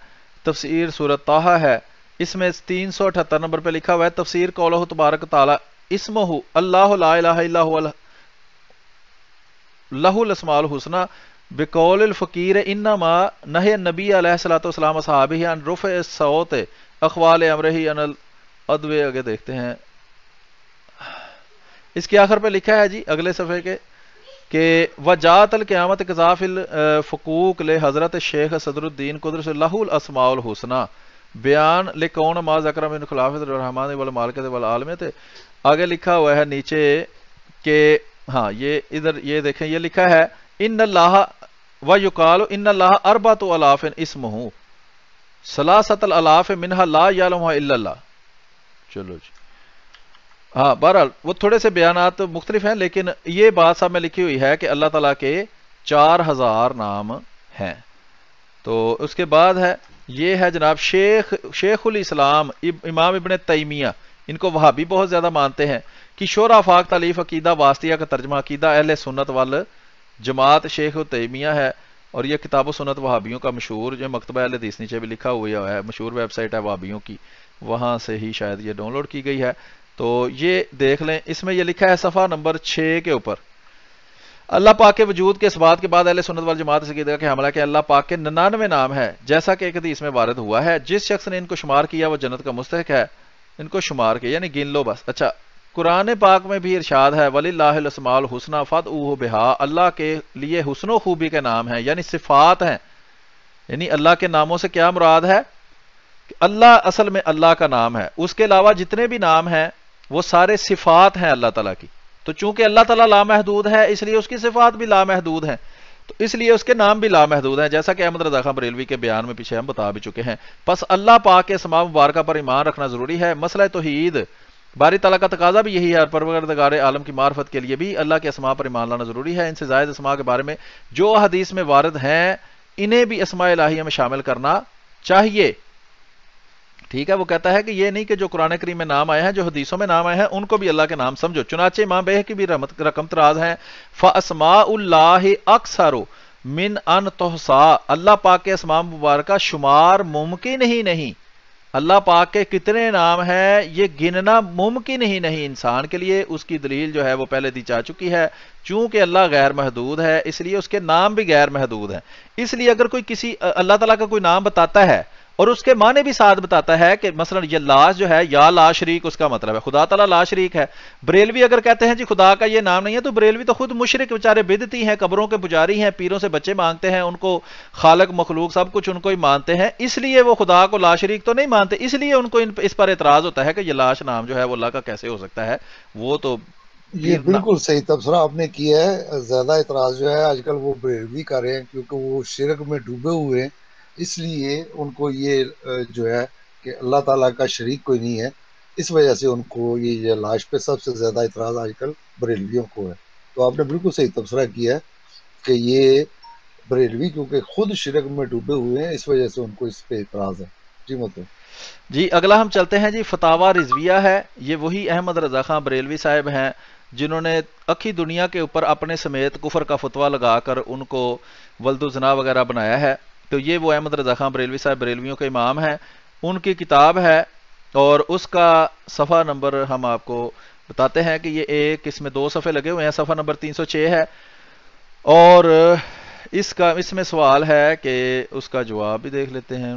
تفسیر سورۃ طٰہٰ ہے. اس میں 378 نمبر پہ لکھا ہوا ہے تفسیر قولہ تبارک تعالی اسمہ اللہ لا الہ الا هو لہ الاسماء الحسنی بقول الفقیر انما نہی النبی علیہ الصلوۃ والسلام اصحابہ ان رفع الصوت اخوال امرہ ان الادویہ. آگے دیکھتے ہیں اس کے آخر پہ لکھا ہے جی اگلے صفحے کے کہ وجاءت القیامت کذاف الفقوق لحضرت شیخ صدر الدین قدس لہ الاسماء الحسنی بیان لکون ما ذکر من خلافت الرحمن والمالکۃ والعالمیت. آگے لکھا ہوا ہے نیچے کہ ہاں یہ ادھر یہ دیکھیں یہ لکھا ہے ان اللہ و یقال ان اللہ اربعۃ الاف اسمہ ثلاثۃ الالاف منها لا یعلمها الا اللہ. چلو جی ہاں بہرحال وہ تھوڑے سے بیانات مختلف ہیں، لیکن یہ بات سب میں لکھی ہوئی ہے کہ اللہ تعالیٰ کے 4000 نام ہیں. تو اس کے بعد ہے یہ ہے جناب شیخ الاسلام امام ابن تیمیہ، ان کو وہابی بہت زیادہ مانتے ہیں، کہ شورا فاق تالیف عقیدہ واسطیہ کا ترجمہ عقیدہ اہل سنت وال جماعت شیخ تیمیہ ہے. اور یہ کتاب و سنت وہابیوں کا مشہور جو مکتبہ اہل حدیث نیچے بھی لکھا ہوا ہے، مشہور ویب سائٹ ہے وہابیوں کی، وہاں سے ہی شاید یہ ڈاؤن لوڈ کی گئی ہے. تو یہ دیکھ لیں اس میں یہ لکھا ہے صفحہ نمبر 6 کے اوپر اللہ پاک کے وجود کے اس بات کے بعد اہل سنت والجماعت سے عقیدہ کہ حملہ کہ اللہ پاک کے 99 نام ہے جیسا کہ ایک حدیث میں وارد ہوا ہے. جس شخص نے ان کو شمار کیا وہ جنت کا مستحق ہے. ان کو شمار کیا یعنی گن لو بس. اچھا قرآن پاک میں بھی ارشاد ہے وَلِلَّهِ الْأَسْمَاءُ الْحُسْنَىٰ فَادْعُوهُ بِهَا، اللہ کے لیے حسن و خوبی کے نام ہیں یعنی صفات ہیں. یعنی اللہ کے ناموں سے کیا مراد ہے کہ اللہ اصل میں اللہ کا نام ہے، اس کے علاوہ جتنے بھی نام ہیں وہ سارے صفات ہیں اللہ تعالیٰ کی. تو چونکہ اللہ تعالیٰ لامحدود ہے اس لیے اس کی صفات بھی لامحدود ہیں، تو اس لیے اس کے نام بھی لامحدود ہیں، جیسا کہ احمد رضا خان بریلوی کے بیان میں پیچھے ہم بتا بھی چکے ہیں. پس اللہ پاک کے اسماء مبارکہ پر ایمان رکھنا ضروری ہے. مسئلہ توحید باری تعالیٰ کا تقاضا بھی یہی ہے، اور پروردگار عالم کی معرفت کے لیے بھی اللہ کے اسماء پر ایمان لانا ضروری ہے. ان سے زائد اسماء کے بارے میں جو حدیث میں وارد ہیں انہیں بھی اسماء الہیہ میں شامل کرنا چاہیے. ٹھیک ہے. وہ کہتا ہے کہ یہ نہیں کہ جو قرآن کریم میں نام آئے ہیں، جو حدیثوں میں نام آئے ہیں ان کو بھی اللہ کے نام سمجھو. چنانچہ امام بیہقی کی بھی رقم تراز ہیں فَأَسْمَاءُ اللَّهِ أَكْثَرُ مِنْ أَنْ تُحْصَىٰ، اللہ پاک کے اسماء مبارکہ شمار ممکن ہی نہیں اللہ پاک کے کتنے نام ہیں یہ گننا ممکن ہی نہیں انسان کے لیے. اس کی دلیل جو ہے وہ پہلے دی جا چکی ہے. چونکہ اللہ غیر محدود ہے اس لیے اس کے نام بھی غیر محدود ہیں. اس لیے اگر کوئی کسی اللہ تعالیٰ کا کوئی نام بتاتا ہے اور اس کے معنی بھی ساتھ بتاتا ہے کہ مثلا یہ لاش جو ہے یا لا شریک اس کا مطلب ہے خدا تعالیٰ لا شریک ہے. بریلوی اگر کہتے ہیں جی خدا کا یہ نام نہیں ہے تو بریلوی تو خود مشرک بیچارے بدعتی ہیں, قبروں کے پجاری ہیں, پیروں سے بچے مانگتے ہیں, ان کو خالق مخلوق سب کچھ ان کو ہی مانتے ہیں, اس لیے وہ خدا کو لا شریک تو نہیں مانتے, اس لیے ان کو اس پر اعتراض ہوتا ہے کہ یہ لاش نام جو ہے وہ اللہ کا کیسے ہو سکتا ہے. وہ تو یہ پیر بالکل صحیح تبصرہ آپ نے کیا ہے. زیادہ اعتراض جو ہے آج کل وہ بریلوی کر رہے ہیں کیونکہ وہ شرک میں ڈوبے ہوئے ہیں, اس لیے ان کو یہ جو ہے کہ اللہ تعالیٰ کا شریک کوئی نہیں ہے, اس وجہ سے ان کو یہ لاش پہ سب سے زیادہ اعتراض آج کل بریلویوں کو ہے. تو آپ نے بالکل صحیح تبصرہ کیا ہے کہ یہ بریلوی کیونکہ خود شرک میں ڈوبے ہوئے ہیں اس وجہ سے ان کو اس پہ اعتراض ہے. جی مطلب جی اگلا ہم چلتے ہیں جی فتاوا رضویہ ہے. یہ وہی احمد رضا خان بریلوی صاحب ہیں جنہوں نے اکھی دنیا کے اوپر اپنے سمیت کفر کا فتویٰ لگا کر ان کو ولد و زنا وغیرہ بنایا ہے. تو یہ وہ احمد رضا خان بریلوی صاحب بریلویوں کے امام ہیں. ان کی کتاب ہے اور اس کا صفحہ نمبر ہم آپ کو بتاتے ہیں کہ یہ ایک اس میں 2 صفحے لگے ہوئے ہیں. صفحہ نمبر 306 ہے اور اس میں سوال ہے کہ اس کا جواب بھی دیکھ لیتے ہیں.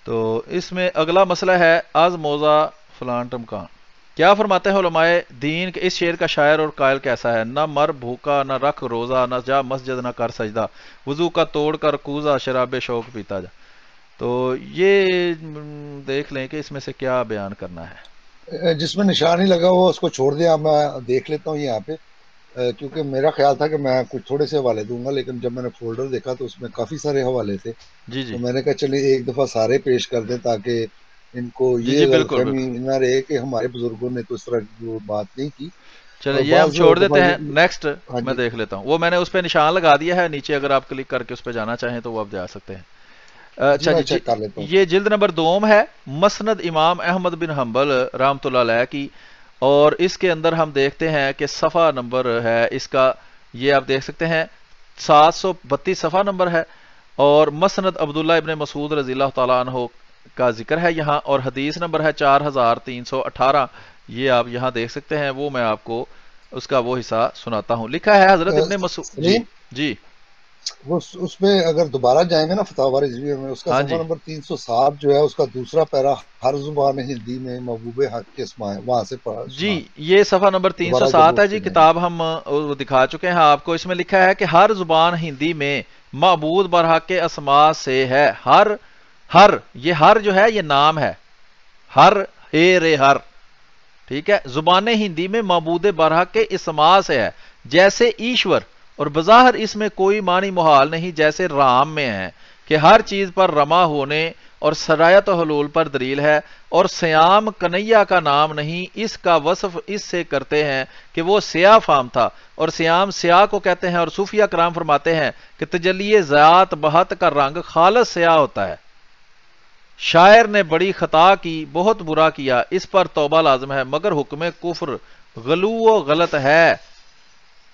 تو اس میں اگلا مسئلہ ہے از موزہ فلان ٹمکان. کیا فرماتے ہیں علماء دین کہ اس شعر کا شاعر اور قائل کیسا ہے؟ نہ مر بھوکا نہ رکھ روزہ نہ جا مسجد نہ کر سجدہ وضو کا توڑ کر کوزہ شراب شوق پیتا جا. تو یہ دیکھ لیں کہ اس میں سے کیا بیان کرنا ہے. جس میں نشان ہی لگا ہوا اس کو چھوڑ دیں. اب میں دیکھ لیتا ہوں یہاں پہ کیونکہ میرا خیال تھا کہ میں کچھ تھوڑے سے حوالے دوں گا, لیکن جب میں نے فولڈر دیکھا تو اس میں کافی سارے حوالے تھے. جی جی تو میں نے کہا چلیے ایک دفعہ سارے پیش کر دیں تاکہ ان کو جی یہ جی غلط بالکل فہمی بالکل. نہ رہے کہ ہمارے بزرگوں نے تو اس طرح کی وہ بات نہیں کی. چلے یہ ہم بعض چھوڑ علماء دیتے ہیں. نیکسٹ ہاں میں جی دیکھ لیتا ہوں. وہ میں نے اس پہ نشان لگا دیا ہے نیچے, اگر آپ کلک کر کے اس پہ جانا چاہیں تو وہ آپ جا سکتے ہیں. جی اچھا میں جی چیک کر لیتا ہوں. یہ جلد نمبر 2 ہے مسند امام احمد بن حنبل رحمۃ اللہ علیہ کی, اور اس کے اندر ہم دیکھتے ہیں کہ صفحہ نمبر ہے اس کا, یہ آپ دیکھ سکتے ہیں 732 صفحہ نمبر ہے, اور مسند عبداللہ ابن مسعود رضی اللہ تعالیٰ عنہ کا ذکر ہے یہاں, اور حدیث نمبر ہے 4318. یہ آپ یہاں دیکھ سکتے ہیں. وہ میں آپ کو اس کا وہ حصہ سناتا ہوں. لکھا ہے حضرت ابن مسعود. جی سلیم جی وہ اس پہ اگر دوبارہ جائیں گے نا فتاوی رضویہ میں, اس کا ہاں صفحہ جی نمبر 307 جو ہے اس کا دوسرا پیرا ہر زبان ہندی میں محبوب حق کے اسماء ہے, وہاں سے جی سنا یہ صفحہ نمبر دوبارہ جب 307 ہے اس پہ جی. جائیں گے. کتاب ہم وہ دکھا چکے ہیں آپ کو. اس میں لکھا ہے کہ ہر زبان ہندی میں معبود برحق کے اسماء سے ہے. ہر یہ ہر جو ہے یہ نام ہے, ہر اے رے ہر, ٹھیک ہے. زبان ہندی میں معبود برحق کے اسماء سے ہے جیسے ایشور, اور بظاہر اس میں کوئی معنی محال نہیں جیسے رام میں ہے کہ ہر چیز پر رما ہونے اور سرایت و حلول پر دلیل ہے, اور سیام کنیا کا نام نہیں, اس کا وصف اس سے کرتے ہیں کہ وہ سیاہ فام تھا, اور سیام سیاہ کو کہتے ہیں. اور صوفیہ کرام فرماتے ہیں کہ تجلی ذات بہت کا رنگ خالص سیاہ ہوتا ہے. شاعر نے بڑی خطا کی, بہت برا کیا, اس پر توبہ لازم ہے, مگر حکم کفر غلو و غلط ہے.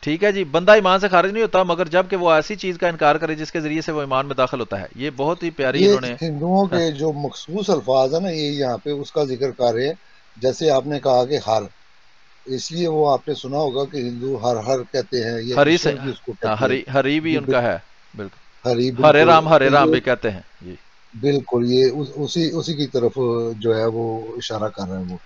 ٹھیک ہے جی. بندہ ایمان سے خارج نہیں ہوتا مگر جب کہ وہ ایسی چیز کا انکار کرے جس کے ذریعے سے وہ ایمان میں داخل ہوتا ہے. یہ بہت ہی پیاری یہ انہوں نے ہندوؤں کے جو مخصوص الفاظ ہیں نا یہ یہاں پہ اس کا ذکر کر رہے ہیں. جیسے آپ نے کہا کہ ہر, اس لیے وہ آپ نے سنا ہوگا کہ ہندو ہر کہتے ہیں, یا ہری سے, ایشور بھی اس کو ہاں کہتے ہیں. ہری بھی جی ان کا ہے بالکل. ہری ہرے بالکل. ہرے تو رام یہ بھی کہتے ہیں جی. بالکل یہ اسی کی طرف جو ہے وہ اشارہ کر رہے ہیں وہ.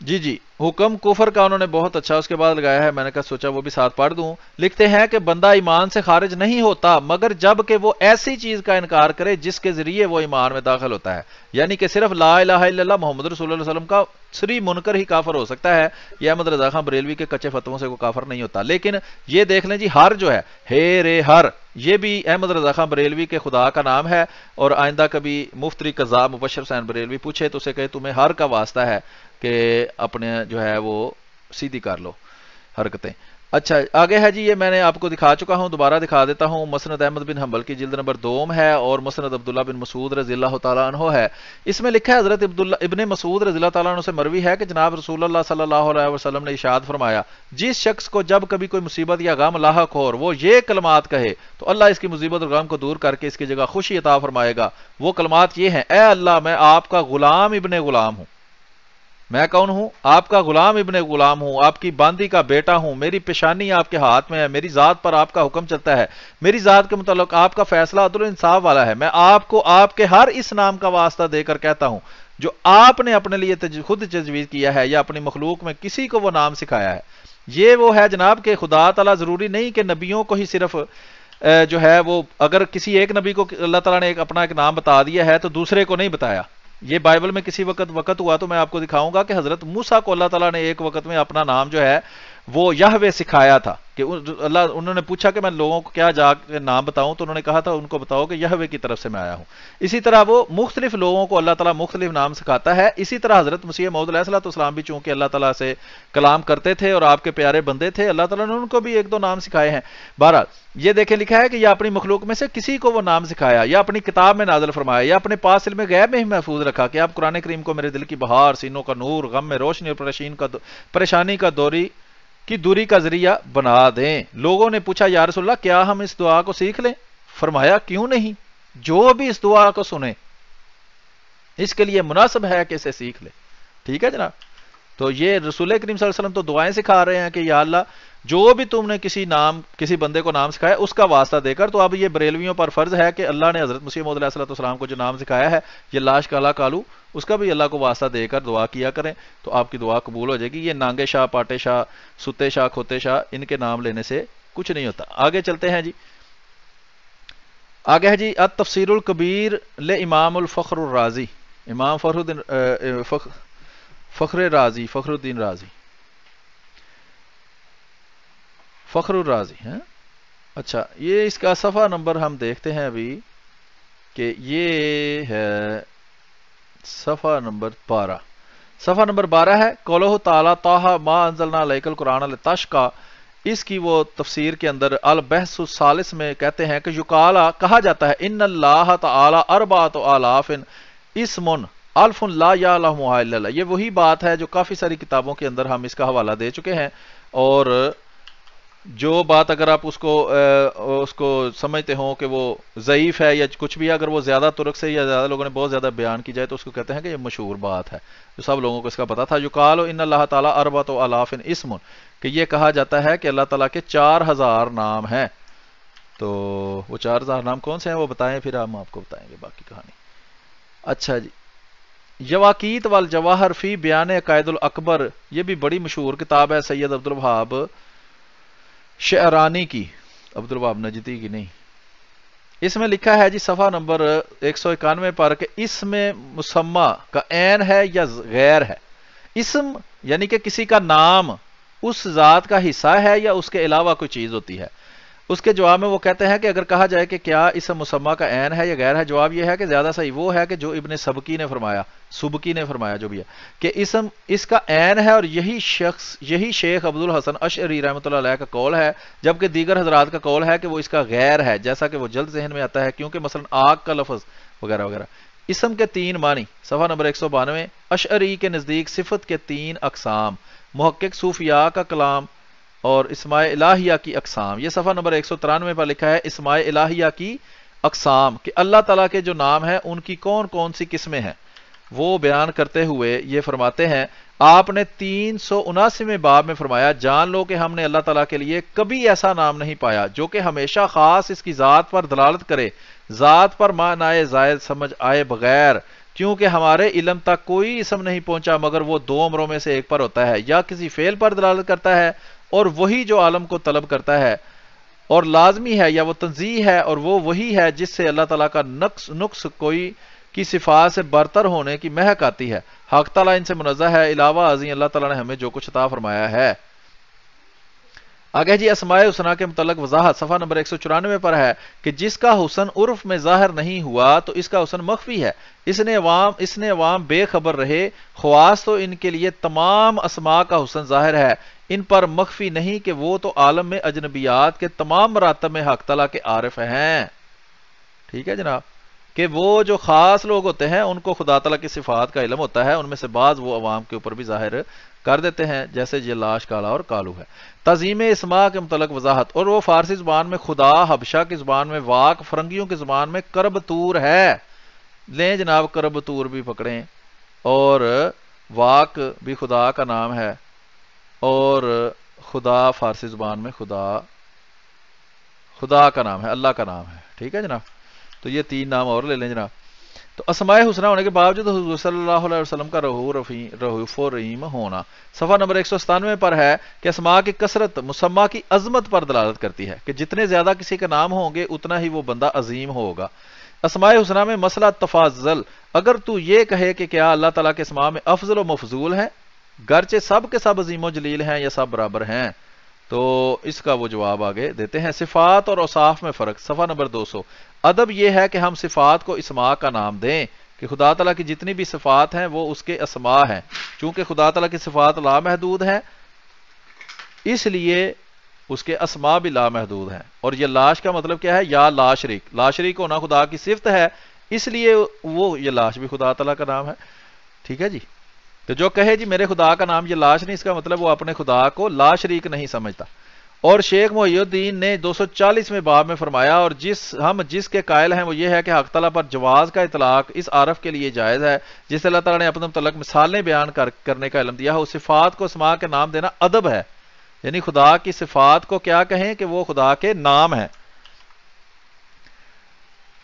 جی جی حکم کفر کا انہوں نے بہت اچھا اس کے بعد لگایا ہے. میں نے کہا سوچا وہ بھی ساتھ پڑھ دوں. لکھتے ہیں کہ بندہ ایمان سے خارج نہیں ہوتا مگر جب کہ وہ ایسی چیز کا انکار کرے جس کے ذریعے وہ ایمان میں داخل ہوتا ہے. یعنی کہ صرف لا الہ الا اللہ محمد رسول اللہ علیہ وسلم کا سری منکر ہی کافر ہو سکتا ہے. یہ احمد رضا خان بریلوی کے کچے فتووں سے وہ کافر نہیں ہوتا. لیکن یہ دیکھ لیں جی ہر جو ہے ہے رے ہر, یہ بھی احمد رضا خان بریلوی کے خدا کا نام ہے. اور آئندہ کبھی مفتری قذاب مبشر حسین بریلوی پوچھے تو اسے کہے تمہیں ہر کا واسطہ ہے کہ اپنے جو ہے وہ سیدھی کر لو حرکتیں. اچھا آگے ہے جی، یہ میں نے آپ کو دکھا چکا ہوں، دوبارہ دکھا دیتا ہوں۔ مسند احمد بن حنبل کی جلد نمبر 2 ہے، اور مسند عبداللہ بن مسعود رضی اللہ تعالیٰ عنہ ہے۔ اس میں لکھا ہے حضرت عبداللہ ابن مسعود رضی اللہ تعالیٰ عنہ سے مروی ہے کہ جناب رسول اللہ صلی اللہ علیہ وسلم نے ارشاد فرمایا، جس شخص کو جب کبھی کوئی مصیبت یا غم لاحق ہو اور وہ یہ کلمات کہے تو اللہ اس کی مصیبت اور غم کو دور کر کے اس کی جگہ خوشی عطا فرمائے گا۔ وہ کلمات یہ ہیں: اے اللہ، میں آپ کا غلام ابن غلام ہوں۔ میں کون ہوں؟ آپ کا غلام ابن غلام ہوں، آپ کی باندی کا بیٹا ہوں، میری پیشانی آپ کے ہاتھ میں ہے، میری ذات پر آپ کا حکم چلتا ہے، میری ذات کے متعلق آپ کا فیصلہ عدل و انصاف والا ہے۔ میں آپ کو آپ کے ہر اس نام کا واسطہ دے کر کہتا ہوں جو آپ نے اپنے لیے خود تجویز کیا ہے یا اپنی مخلوق میں کسی کو وہ نام سکھایا ہے۔ یہ وہ ہے جناب کہ خدا تعالیٰ ضروری نہیں کہ نبیوں کو ہی صرف جو ہے وہ، اگر کسی ایک نبی کو اللہ تعالیٰ نے اپنا ایک نام بتا دیا ہے تو دوسرے کو نہیں بتایا۔ یہ بائبل میں کسی وقت ہوا تو میں آپ کو دکھاؤں گا کہ حضرت موسیٰ کو اللہ تعالیٰ نے ایک وقت میں اپنا نام جو ہے وہ یہوہ سکھایا تھا، کہ انہوں نے پوچھا کہ میں لوگوں کو کیا جا کے نام بتاؤں، تو انہوں نے کہا تھا ان کو بتاؤ کہ یہوہ کی طرف سے میں آیا ہوں۔ اسی طرح وہ مختلف لوگوں کو اللہ تعالیٰ مختلف نام سکھاتا ہے۔ اسی طرح حضرت مسیح موعود علیہ الصلوۃ والسلام بھی چونکہ اللہ تعالیٰ سے کلام کرتے تھے اور آپ کے پیارے بندے تھے، اللہ تعالیٰ نے ان کو بھی ایک دو نام سکھائے ہیں۔ بہرحال یہ دیکھیں لکھا ہے کہ یا اپنی مخلوق میں سے کسی کو وہ نام سکھایا، یا اپنی کتاب میں نازل فرمایا، یا اپنے پاس علم غیب میں ہی محفوظ رکھا کہ آپ قرآن کریم کو میرے دل کی بہار، سینوں کا نور، غم میں روشنی اور پریشانی کا دوری کا ذریعہ بنا دیں۔ لوگوں نے پوچھا یا رسول اللہ کیا ہم اس دعا کو سیکھ لیں؟ فرمایا کیوں نہیں، جو بھی اس دعا کو سنے اس کے لیے مناسب ہے کہ اسے سیکھ لے۔ ٹھیک ہے جناب، تو یہ رسول کریم صلی اللہ علیہ وسلم تو دعائیں سکھا رہے ہیں کہ یا اللہ جو بھی تم نے کسی بندے کو نام سکھایا اس کا واسطہ دے کر۔ تو اب یہ بریلویوں پر فرض ہے کہ اللہ نے حضرت مسیح موعود علیہ الصلوۃ والسلام کو جو نام سکھایا ہے، یہ لاش کالا کالو، اس کا بھی اللہ کو واسطہ دے کر دعا کیا کریں تو آپ کی دعا قبول ہو جائے گی۔ یہ نانگے شاہ، پاٹے شاہ، ستے شاہ، کھوتے شاہ، ان کے نام لینے سے کچھ نہیں ہوتا۔ آگے چلتے ہیں جی، آگے ہے جی التفسیر الکبیر لامام الفخر الرازی، امام فخر الدین رازی، فخر الرازی ہیں۔ اچھا یہ اس کا صفحہ نمبر ہم دیکھتے ہیں ابھی کہ یہ ہے صفحہ نمبر 12۔ صفحہ نمبر 12 ہے قولہ تعالیٰ طٰہٰ ما انزلنا علیک القرآن لتشقیٰ۔ اس کی وہ تفسیر کے اندر البحث الثالث میں کہتے ہیں کہ یقالا کہا جاتا ہے ان اللہ تعالیٰ اربعۃ آلاف اسم الف لا یعلمھا الا اللہ۔ یہ وہی بات ہے جو کافی ساری کتابوں کے اندر ہم اس کا حوالہ دے چکے ہیں، اور جو بات اگر آپ اس کو سمجھتے ہوں کہ وہ ضعیف ہے یا کچھ بھی، اگر وہ زیادہ طرق سے یا زیادہ لوگوں نے بہت زیادہ بیان کی جائے تو اس کو کہتے ہیں کہ یہ مشہور بات ہے جو سب لوگوں کو اس کا پتا تھا۔ یقال ان اللہ تعالیٰ اربعۃ آلاف اسم، کہ یہ کہا جاتا ہے کہ اللہ تعالیٰ کے 4000 نام ہیں۔ تو وہ 4000 نام کون سے ہیں وہ بتائیں، پھر ہم آپ کو بتائیں گے باقی کہانی۔ اچھا جی، یواقیت والجواہر فی بیان عقائد الاکبر، یہ بھی بڑی مشہور کتاب ہے سید عبدالوہاب شعرانی کی، عبدالوہاب نجدی کی نہیں۔ اس میں لکھا ہے جی صفحہ نمبر 191 پر کہ اسم مسمى کا عین ہے یا غیر ہے۔ اسم یعنی کہ کسی کا نام اس ذات کا حصہ ہے یا اس کے علاوہ کوئی چیز ہوتی ہے۔ اس کے جواب میں وہ کہتے ہیں کہ اگر کہا جائے کہ کیا اسم مسمى کا عین ہے یا غیر ہے، جواب یہ ہے کہ زیادہ صحیح وہ ہے کہ جو ابن سبکی نے فرمایا جو بھی ہے کہ اسم اس کا عین ہے، اور یہی شیخ عبد الحسن اشعری رحمۃ اللہ علیہ کا قول ہے، جبکہ دیگر حضرات کا قول ہے کہ وہ اس کا غیر ہے، جیسا کہ وہ جلد ذہن میں آتا ہے، کیونکہ مثلا آگ کا لفظ وغیرہ وغیرہ۔ اسم کے 3 معنی، صفحہ نمبر 192۔ اشعری کے نزدیک صفت کے 3 اقسام، محقق صوفیاء کا کلام اور اسماء الہیہ کی اقسام۔ یہ صفحہ نمبر 193 پر لکھا ہے اسماء الہیہ کی اقسام، کہ اللہ تعالیٰ کے جو نام ہیں ان کی کون کون سی قسمیں ہیں۔ وہ بیان کرتے ہوئے یہ فرماتے ہیں، آپ نے 379ویں باب میں فرمایا، جان لو کہ ہم نے اللہ تعالیٰ کے لیے کبھی ایسا نام نہیں پایا جو کہ ہمیشہ خاص اس کی ذات پر دلالت کرے، ذات پر معنی زائد سمجھ آئے بغیر، کیونکہ ہمارے علم تک کوئی اسم نہیں پہنچا مگر وہ 2 امروں میں سے ایک پر ہوتا ہے، یا کسی فعل پر دلالت کرتا ہے اور وہی جو عالم کو طلب کرتا ہے اور لازمی ہے، یا وہ تنزیہ ہے اور وہ وہی ہے جس سے اللہ تعالیٰ کا نقص کوئی کی صفات سے برتر ہونے کی مہک آتی ہے۔ حق تعالیٰ ان سے منزہ ہے، علاوہ ازیں اللہ تعالیٰ نے ہمیں جو کچھ عطا فرمایا ہے۔ آگے جی اسماء الحسنی کے متعلق وضاحت، صفحہ نمبر 194 پر ہے کہ جس کا حسن عرف میں ظاہر نہیں ہوا تو اس کا حسن مخفی ہے، اس نے عوام بے خبر رہے، خواص تو ان کے لیے تمام اسماء کا حسن ظاہر ہے، ان پر مخفی نہیں کہ وہ تو عالم میں اجنبیات کے تمام مراتب میں حق تعالیٰ کے عارف ہیں. ٹھیک ہے جناب، کہ وہ جو خاص لوگ ہوتے ہیں ان کو خدا تعالیٰ کی صفات کا علم ہوتا ہے، ان میں سے بعض وہ عوام کے اوپر بھی ظاہر کر دیتے ہیں، جیسے یہ لاش، کالا اور کالو ہے. تعظیم اسماء کے متعلق وضاحت، اور وہ فارسی زبان میں خدا، حبشہ کی زبان میں واق، فرنگیوں کی زبان میں کربتور ہے. لیں جناب، کربتور بھی پکڑیں، اور واق بھی خدا کا نام ہے، اور خدا فارسی زبان میں خدا کا نام ہے، اللہ کا نام ہے. ٹھیک ہے جناب، تو یہ 3 نام اور لے لیں جناب. تو اسماء حسنہ ہونے کے باوجود حضور صلی اللہ علیہ وسلم کا رؤوف و رحیم ہونا. صفحہ نمبر 197 پر ہے کہ اسماء کی کثرت مسمہ کی عظمت پر دلالت کرتی ہے، کہ جتنے زیادہ کسی کے نام ہوں گے اتنا ہی وہ بندہ عظیم ہوگا. اسماء حسنہ میں مسئلہ تفاضل، اگر تو یہ کہے کہ کیا اللہ تعالیٰ کے اسماء میں افضل و مفضول ہیں، گرچہ سب کے سب عظیم و جلیل ہیں یا سب برابر ہیں، تو اس کا وہ جواب آگے دیتے ہیں. صفات اور اوصاف میں فرق، صفحہ نمبر 200. ادب یہ ہے کہ ہم صفات کو اسماء کا نام دیں، کہ خدا تعالیٰ کی جتنی بھی صفات ہیں وہ اس کے اسماء ہیں. چونکہ خدا تعالیٰ کی صفات لامحدود ہیں، اس لیے اس کے اسماء بھی لامحدود ہیں. اور یہ لاش کا مطلب کیا ہے؟ یا لا شریک، لا شریک ہونا خدا کی صفت ہے، اس لیے وہ یہ لاش بھی خدا تعالیٰ کا نام ہے. ٹھیک ہے جی. تو جو کہے جی میرے خدا کا نام یہ لاش نہیں، اس کا مطلب وہ اپنے خدا کو لا شریک نہیں سمجھتا. اور شیخ محی الدین نے 240ویں باب میں فرمایا، اور جس کے قائل ہیں وہ یہ ہے کہ حق تعالیٰ پر جواز کا اطلاق اس عارف کے لیے جائز ہے جس اللہ تعالیٰ نے اپنے متعلق مثالیں بیان کرنے کا علم دیا ہو. صفات کو اسماء کے نام دینا ادب ہے، یعنی خدا کی صفات کو کیا کہیں کہ وہ خدا کے نام ہیں.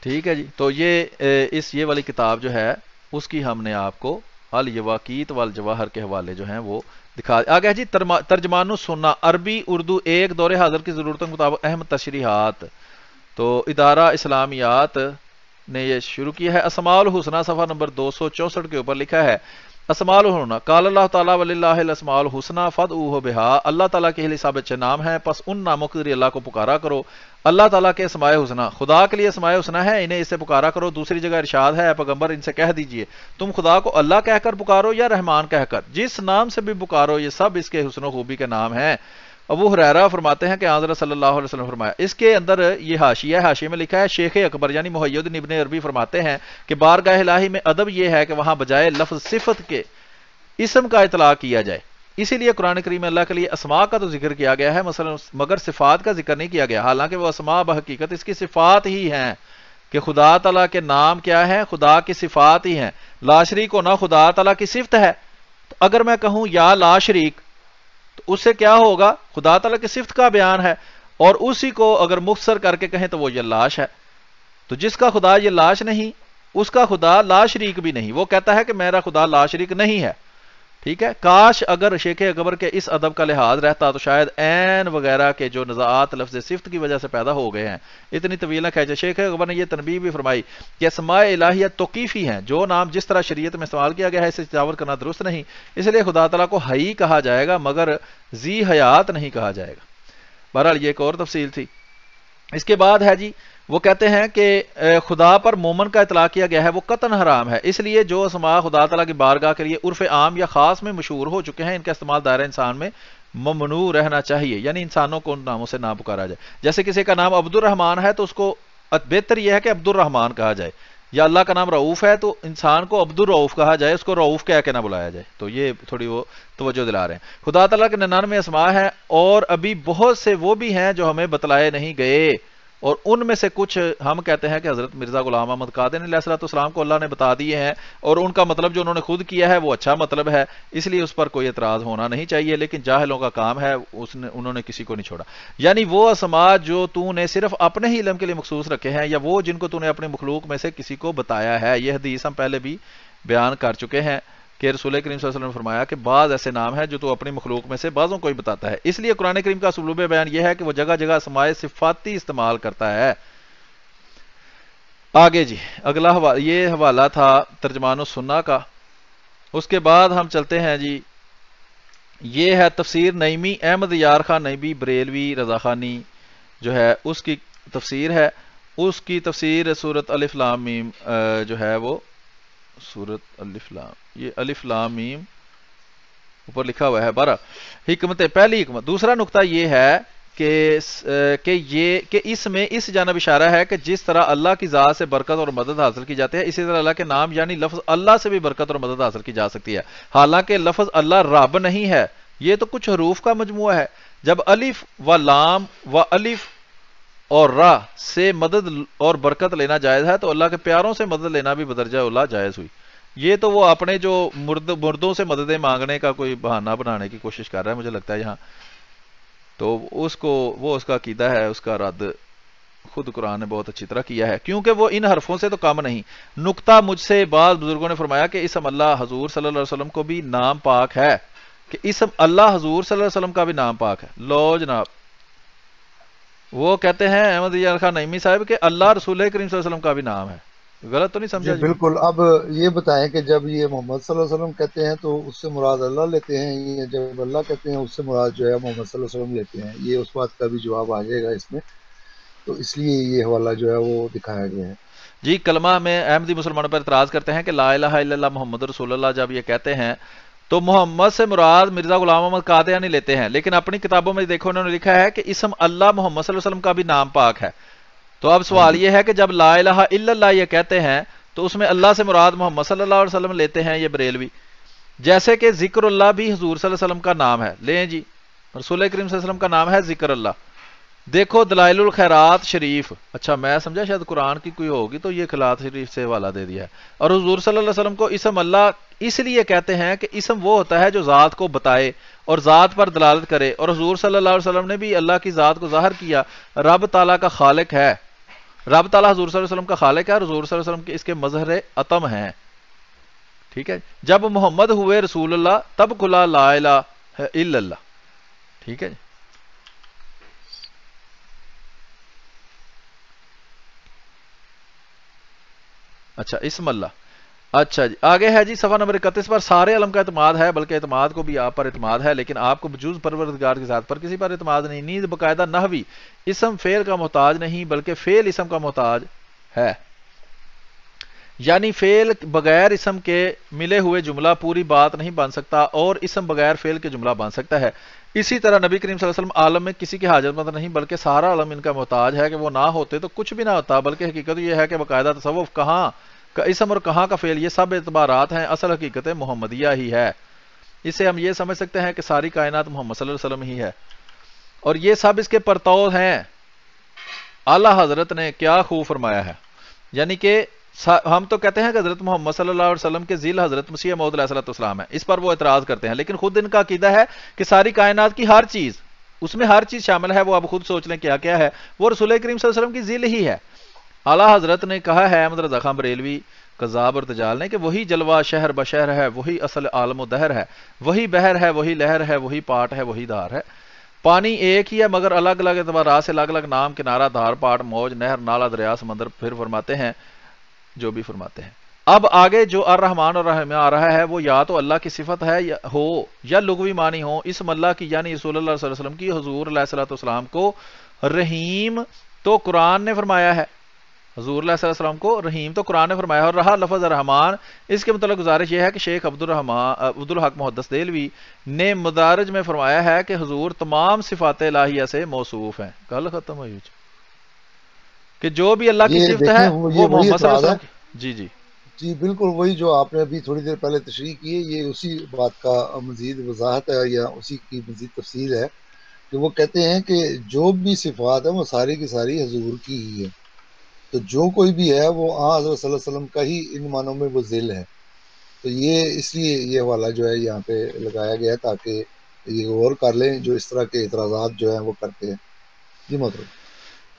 ٹھیک ہے جی. تو یہ والی کتاب جو ہے اس کی ہم نے آپ کو الیواقیت والجواہر کے حوالے جو ہیں وہ دکھا. آگے جی ترجمان سننا، عربی اردو ایک دور حاضر کی ضرورتوں کے مطابق اہم تشریحات. تو ادارہ اسلامیات نے یہ شروع کی ہے. اسماء الحسنہ صفحہ نمبر 264 کے اوپر لکھا ہے، اسماء الحسنہ قال اللہ تعالیٰ وللہ الاسماء الحسنہ فادعوہ بہا، اللہ تعالیٰ کے لیے سب اچھے نام ہیں، پس ان ناموں کے ذریعے اللہ کو پکارا کرو. اللہ تعالیٰ کے اسماء حسنہ، خدا کے لیے اسماء حسنہ ہے، انہیں اس سے پکارا کرو. دوسری جگہ ارشاد ہے، اے پیغمبر ان سے کہہ دیجئے تم خدا کو اللہ کہہ کر پکارو یا رحمان کہہ کر، جس نام سے بھی پکارو یہ سب اس کے حسن و خوبی کے نام ہیں. ابو ہریرہ فرماتے ہیں کہ حضرت صلی اللہ علیہ وسلم فرمایا. اس کے اندر یہ حاشیہ ہے، حاشیے میں لکھا ہے شیخ اکبر یعنی محی الدین ابن عربی فرماتے ہیں کہ بارگاہ الہی میں ادب یہ ہے کہ وہاں بجائے لفظ صفت کے اسم کا اطلاق کیا جائے. اسی لیے قرآن کریم میں اللہ کے لیے اسماء کا تو ذکر کیا گیا ہے مثلا، مگر صفات کا ذکر نہیں کیا گیا، حالانکہ وہ اسماء بحقیقت اس کی صفات ہی ہیں، کہ خدا تعالیٰ کے نام کیا ہے؟ خدا کی صفات ہی ہیں. لا شریک ہونا خدا تعالیٰ کی صفت ہے. تو اگر میں کہوں یا لا شریک تو اس سے کیا ہوگا؟ خدا تعالیٰ کی صفت کا بیان ہے، اور اسی کو اگر مختصر کر کے کہیں تو وہ یہ لاش ہے. تو جس کا خدا یہ لاش نہیں، اس کا خدا لا شریک بھی نہیں. وہ کہتا ہے کہ میرا خدا لا شریک نہیں ہے. ٹھیک ہے. کاش اگر شیخ اکبر کے اس ادب کا لحاظ رہتا تو شاید عین وغیرہ کے جو نزاعات لفظ صفت کی وجہ سے پیدا ہو گئے ہیں اتنی طویل نہ کھینچے. شیخ اکبر نے یہ تنبیہ بھی فرمائی کہ اسماء الہیہ توقیفی ہیں، جو نام جس طرح شریعت میں استعمال کیا گیا ہے اسے تجاوز کرنا درست نہیں، اس لیے خدا تعالیٰ کو حی کہا جائے گا مگر ذی حیات نہیں کہا جائے گا. بہرحال یہ ایک اور تفصیل تھی. اس کے بعد ہے جی وہ کہتے ہیں کہ خدا پر مومن کا اطلاق کیا گیا ہے وہ قطعاً حرام ہے، اس لیے جو اسماء خدا تعالیٰ کی بارگاہ کے لیے عرف عام یا خاص میں مشہور ہو چکے ہیں ان کا استعمال دائرہ انسان میں ممنوع رہنا چاہیے، یعنی انسانوں کو ان ناموں سے نہ پکارا جائے. جیسے کسی کا نام عبد الرحمن ہے تو اس کو بہتر یہ ہے کہ عبد الرحمن کہا جائے، یا اللہ کا نام رؤوف ہے تو انسان کو عبد الرؤوف کہا جائے، اس کو رؤوف کہہ کے نہ بلایا جائے. تو یہ تھوڑی وہ توجہ دلا رہے ہیں. خدا تعالیٰ کے 99 اسماء ہیں، اور ابھی بہت سے وہ بھی ہیں جو ہمیں بتلائے نہیں گئے، اور ان میں سے کچھ ہم کہتے ہیں کہ حضرت مرزا غلام احمد قادری علیہ السلام کو اللہ نے بتا دیے ہیں، اور ان کا مطلب جو انہوں نے خود کیا ہے وہ اچھا مطلب ہے، اس لیے اس پر کوئی اعتراض ہونا نہیں چاہیے. لیکن جاہلوں کا کام ہے، انہوں نے کسی کو نہیں چھوڑا. یعنی وہ اسماء جو تو نے صرف اپنے ہی علم کے لیے مخصوص رکھے ہیں، یا وہ جن کو تو نے اپنے مخلوق میں سے کسی کو بتایا ہے. یہ حدیث ہم پہلے بھی بیان کر چکے ہیں کہ رسول کریم صلی اللہ علیہ وسلم نے فرمایا کہ بعض ایسے نام ہیں جو تو اپنی مخلوق میں سے بعضوں کو ہی بتاتا ہے. اس لیے قرآن کریم کا اسلوب بیان یہ ہے کہ وہ جگہ جگہ اسماء صفاتی استعمال کرتا ہے. آگے جی اگلا حوالہ، یہ حوالہ تھا ترجمان السنہ کا. اس کے بعد ہم چلتے ہیں جی، یہ ہے تفسیر نعیمی احمد یار خان نعیمی بریلوی رضا خانی جو ہے اس کی تفسیر ہے. اس کی تفسیر سورۃ الف لام میم جو ہے وہ سورۃ الف لام، یہ الف لام میم اوپر لکھا ہوا ہے 12 حکمتیں. پہلی حکمت. دوسرا نقطہ یہ ہے کہ اس میں اس جانب اشارہ ہے کہ جس طرح اللہ کی ذات سے برکت اور مدد حاصل کی جاتی ہے، اسی طرح اللہ کے نام یعنی لفظ اللہ سے بھی برکت اور مدد حاصل کی جا سکتی ہے. حالانکہ لفظ اللہ رب نہیں ہے، یہ تو کچھ حروف کا مجموعہ ہے. جب الف و لام و الف اور را سے مدد اور برکت لینا جائز ہے تو اللہ کے پیاروں سے مدد لینا بھی بدرجہ اولا جائز ہوئی. یہ تو وہ اپنے جو مردوں سے مددیں مانگنے کا کوئی بہانہ بنانے کی کوشش کر رہا ہے مجھے لگتا ہے یہاں. تو اس کا عقیدہ ہے، اس کا رد خود قرآن نے بہت اچھی طرح کیا ہے، کیونکہ وہ ان حرفوں سے تو کم نہیں. نقطہ مجھ سے بعض بزرگوں نے فرمایا کہ اسم اللہ حضور صلی اللہ علیہ وسلم کو بھی نام پاک ہے، کہ اسم اللہ حضور صلی اللہ علیہ وسلم کا بھی نام پاک ہے. لو جناب، وہ کہتے ہیں احمد یار خان نعیمی صاحب کہ اللہ رسول کریم صلی اللہ علیہ وسلم کا بھی نام ہے. غلط تو نہیں جی سمجھا جی؟ بالکل. اب یہ بتائیں کہ جب یہ محمد صلی اللہ علیہ وسلم کہتے ہیں تو اس سے مراد اللہ لیتے ہیں، یا جب اللہ کہتے ہیں اس سے مراد جو ہے محمد صلی اللہ علیہ وسلم لیتے ہیں؟ یہ اس بات کا بھی جواب آ جائے گا اس میں، تو اس لیے یہ حوالہ جو ہے وہ دکھایا گیا ہے. جی، کلمہ میں احمدی مسلمانوں پر اعتراض کرتے ہیں کہ لا الہ الا اللہ محمد رسول اللہ جب یہ کہتے ہیں تو محمد سے مراد مرزا غلام محمد قادیانی لیتے ہیں، لیکن اپنی کتابوں میں دیکھو انہوں نے لکھا ہے کہ اسم اللہ محمد صلی اللہ علیہ وسلم کا بھی نام پاک ہے. تو اب ہاں سوال جی. یہ ہے کہ جب لا الہ الا اللہ یہ کہتے ہیں تو اس میں اللہ سے مراد محمد صلی اللہ علیہ وسلم لیتے ہیں یہ بریلوی، جیسے کہ ذکر اللہ بھی حضور صلی اللہ علیہ وسلم کا نام ہے. لیں جی، رسول کریم صلی اللہ علیہ وسلم کا نام ہے ذکر اللہ. دیکھو دلائل الخیرات شریف. اچھا میں سمجھا شاید قرآن کی کوئی ہوگی تو یہ خیرات شریف سے حوالہ دے دیا ہے. اور حضور صلی اللہ علیہ وسلم کو اسم اللہ اس لیے کہتے ہیں کہ اسم وہ ہوتا ہے جو ذات کو بتائے اور ذات پر دلالت کرے، اور حضور صلی اللہ علیہ وسلم نے بھی اللہ کی ذات کو ظاہر کیا. رب تعالیٰ کا خالق ہے، رب تعالیٰ حضور صلی اللہ علیہ وسلم کا خالق ہے، اور حضور صلی اللہ علیہ وسلم کے اس کے مظہر عتم ہیں. ٹھیک ہے، جب محمد ہوئے رسول اللہ تب کھلا لا الہ الا اللہ. ٹھیک ہے جی. اچھا اسم اللہ. اچھا جی آگے ہے جی صفحہ نمبر 31 پر سارے علم کا اعتماد ہے، بلکہ اعتماد کو بھی آپ پر اعتماد ہے، لیکن آپ کو بجوز پروردگار کی ذات پر کسی پر اعتماد نہیں. نیز باقاعدہ نحوی اسم فعل کا محتاج نہیں بلکہ فعل اسم کا محتاج ہے، یعنی فعل بغیر اسم کے ملے ہوئے جملہ پوری بات نہیں بن سکتا اور اسم بغیر فعل کے جملہ بن سکتا ہے. اسی طرح نبی کریم صلی اللہ علیہ وسلم عالم میں کسی کی حاجت مند نہیں بلکہ سارا عالم ان کا محتاج ہے، کہ وہ نہ ہوتے تو کچھ بھی نہ ہوتا، بلکہ حقیقت یہ ہے کہ باقاعدہ تصوف کہاں کا اسم اور کہاں کا فعل یہ سب اعتبارات ہیں، اصل حقیقت محمدیہ ہی ہے. اس سے ہم یہ سمجھ سکتے ہیں کہ ساری کائنات محمد صلی اللہ علیہ وسلم ہی ہے، اور یہ سب اس کے پرتو ہیں. اعلیٰ حضرت نے کیا خوب فرمایا ہے، یعنی کہ ہم تو کہتے ہیں کہ حضرت محمد صلی اللہ علیہ وسلم کے ذیل حضرت مسیح موعود علیہ السلام ہے، اس پر وہ اعتراض کرتے ہیں، لیکن خود ان کا عقیدہ ہے کہ ساری کائنات کی ہر چیز، اس میں ہر چیز شامل ہے. وہ اب خود سوچ لیں کیا کیا ہے، وہ رسول کریم صلی اللہ علیہ وسلم کی ذیل ہی ہے. اعلیٰ حضرت نے کہا ہے احمد رضا خان بریلوی قذاب اور دجال نے کہ وہی جلوہ شہر بشہر ہے، وہی اصل عالم و دہر ہے، وہی بحر ہے، وہی لہر ہے، وہی پاٹ ہے، وہی دھار ہے. پانی ایک ہی ہے مگر الگ الگ اعتبارات سے الگ الگ نام، کنارہ، دھار، پاٹ، موج، نہر، نالا، دریا، سمندر. پھر فرماتے ہیں جو بھی فرماتے ہیں. اب آگے جو الرحمن اور رحیم آ رہا ہے وہ یا تو اللہ کی صفت ہے یا لغوی معنی ہو. اسم اللہ کی یعنی رسول اللہ صلی اللہ علیہ وسلم کی حضور علیہ الصلوۃ والسلام کو رحیم تو قرآن نے فرمایا ہے، حضور علیہ السلام کو رحیم تو قرآن نے فرمایا ہے. اور رہا لفظ رحمان، اس کے متعلق گزارش یہ ہے کہ شیخ عبدالحق محدث دہلوی نے مدارج میں فرمایا ہے کہ حضور تمام صفات الہیہ سے موصوف ہیں. کل ختم ہوئی کہ جو بھی اللہ کی یہ صفت دیکھیں ہے یہ وہ وہی محمد صلی اللہ اعتراض علیہ ہے. وسلم کی. جی جی جی بالکل وہی جو آپ نے ابھی تھوڑی دیر پہلے تشریح کی ہے، یہ اسی بات کا مزید وضاحت ہے یا اسی کی مزید تفصیل ہے کہ وہ کہتے ہیں کہ جو بھی صفات ہیں وہ ساری کی ساری حضور کی ہی ہے. تو جو کوئی بھی ہے وہ حضرت صلی اللہ علیہ وسلم کا ہی ان معنوں میں وہ ذیل ہے. تو یہ اس لیے یہ حوالہ جو ہے یہاں پہ لگایا گیا ہے تاکہ یہ غور کر لیں جو اس طرح کے اعتراضات جو ہیں وہ کرتے ہیں. جی محترم.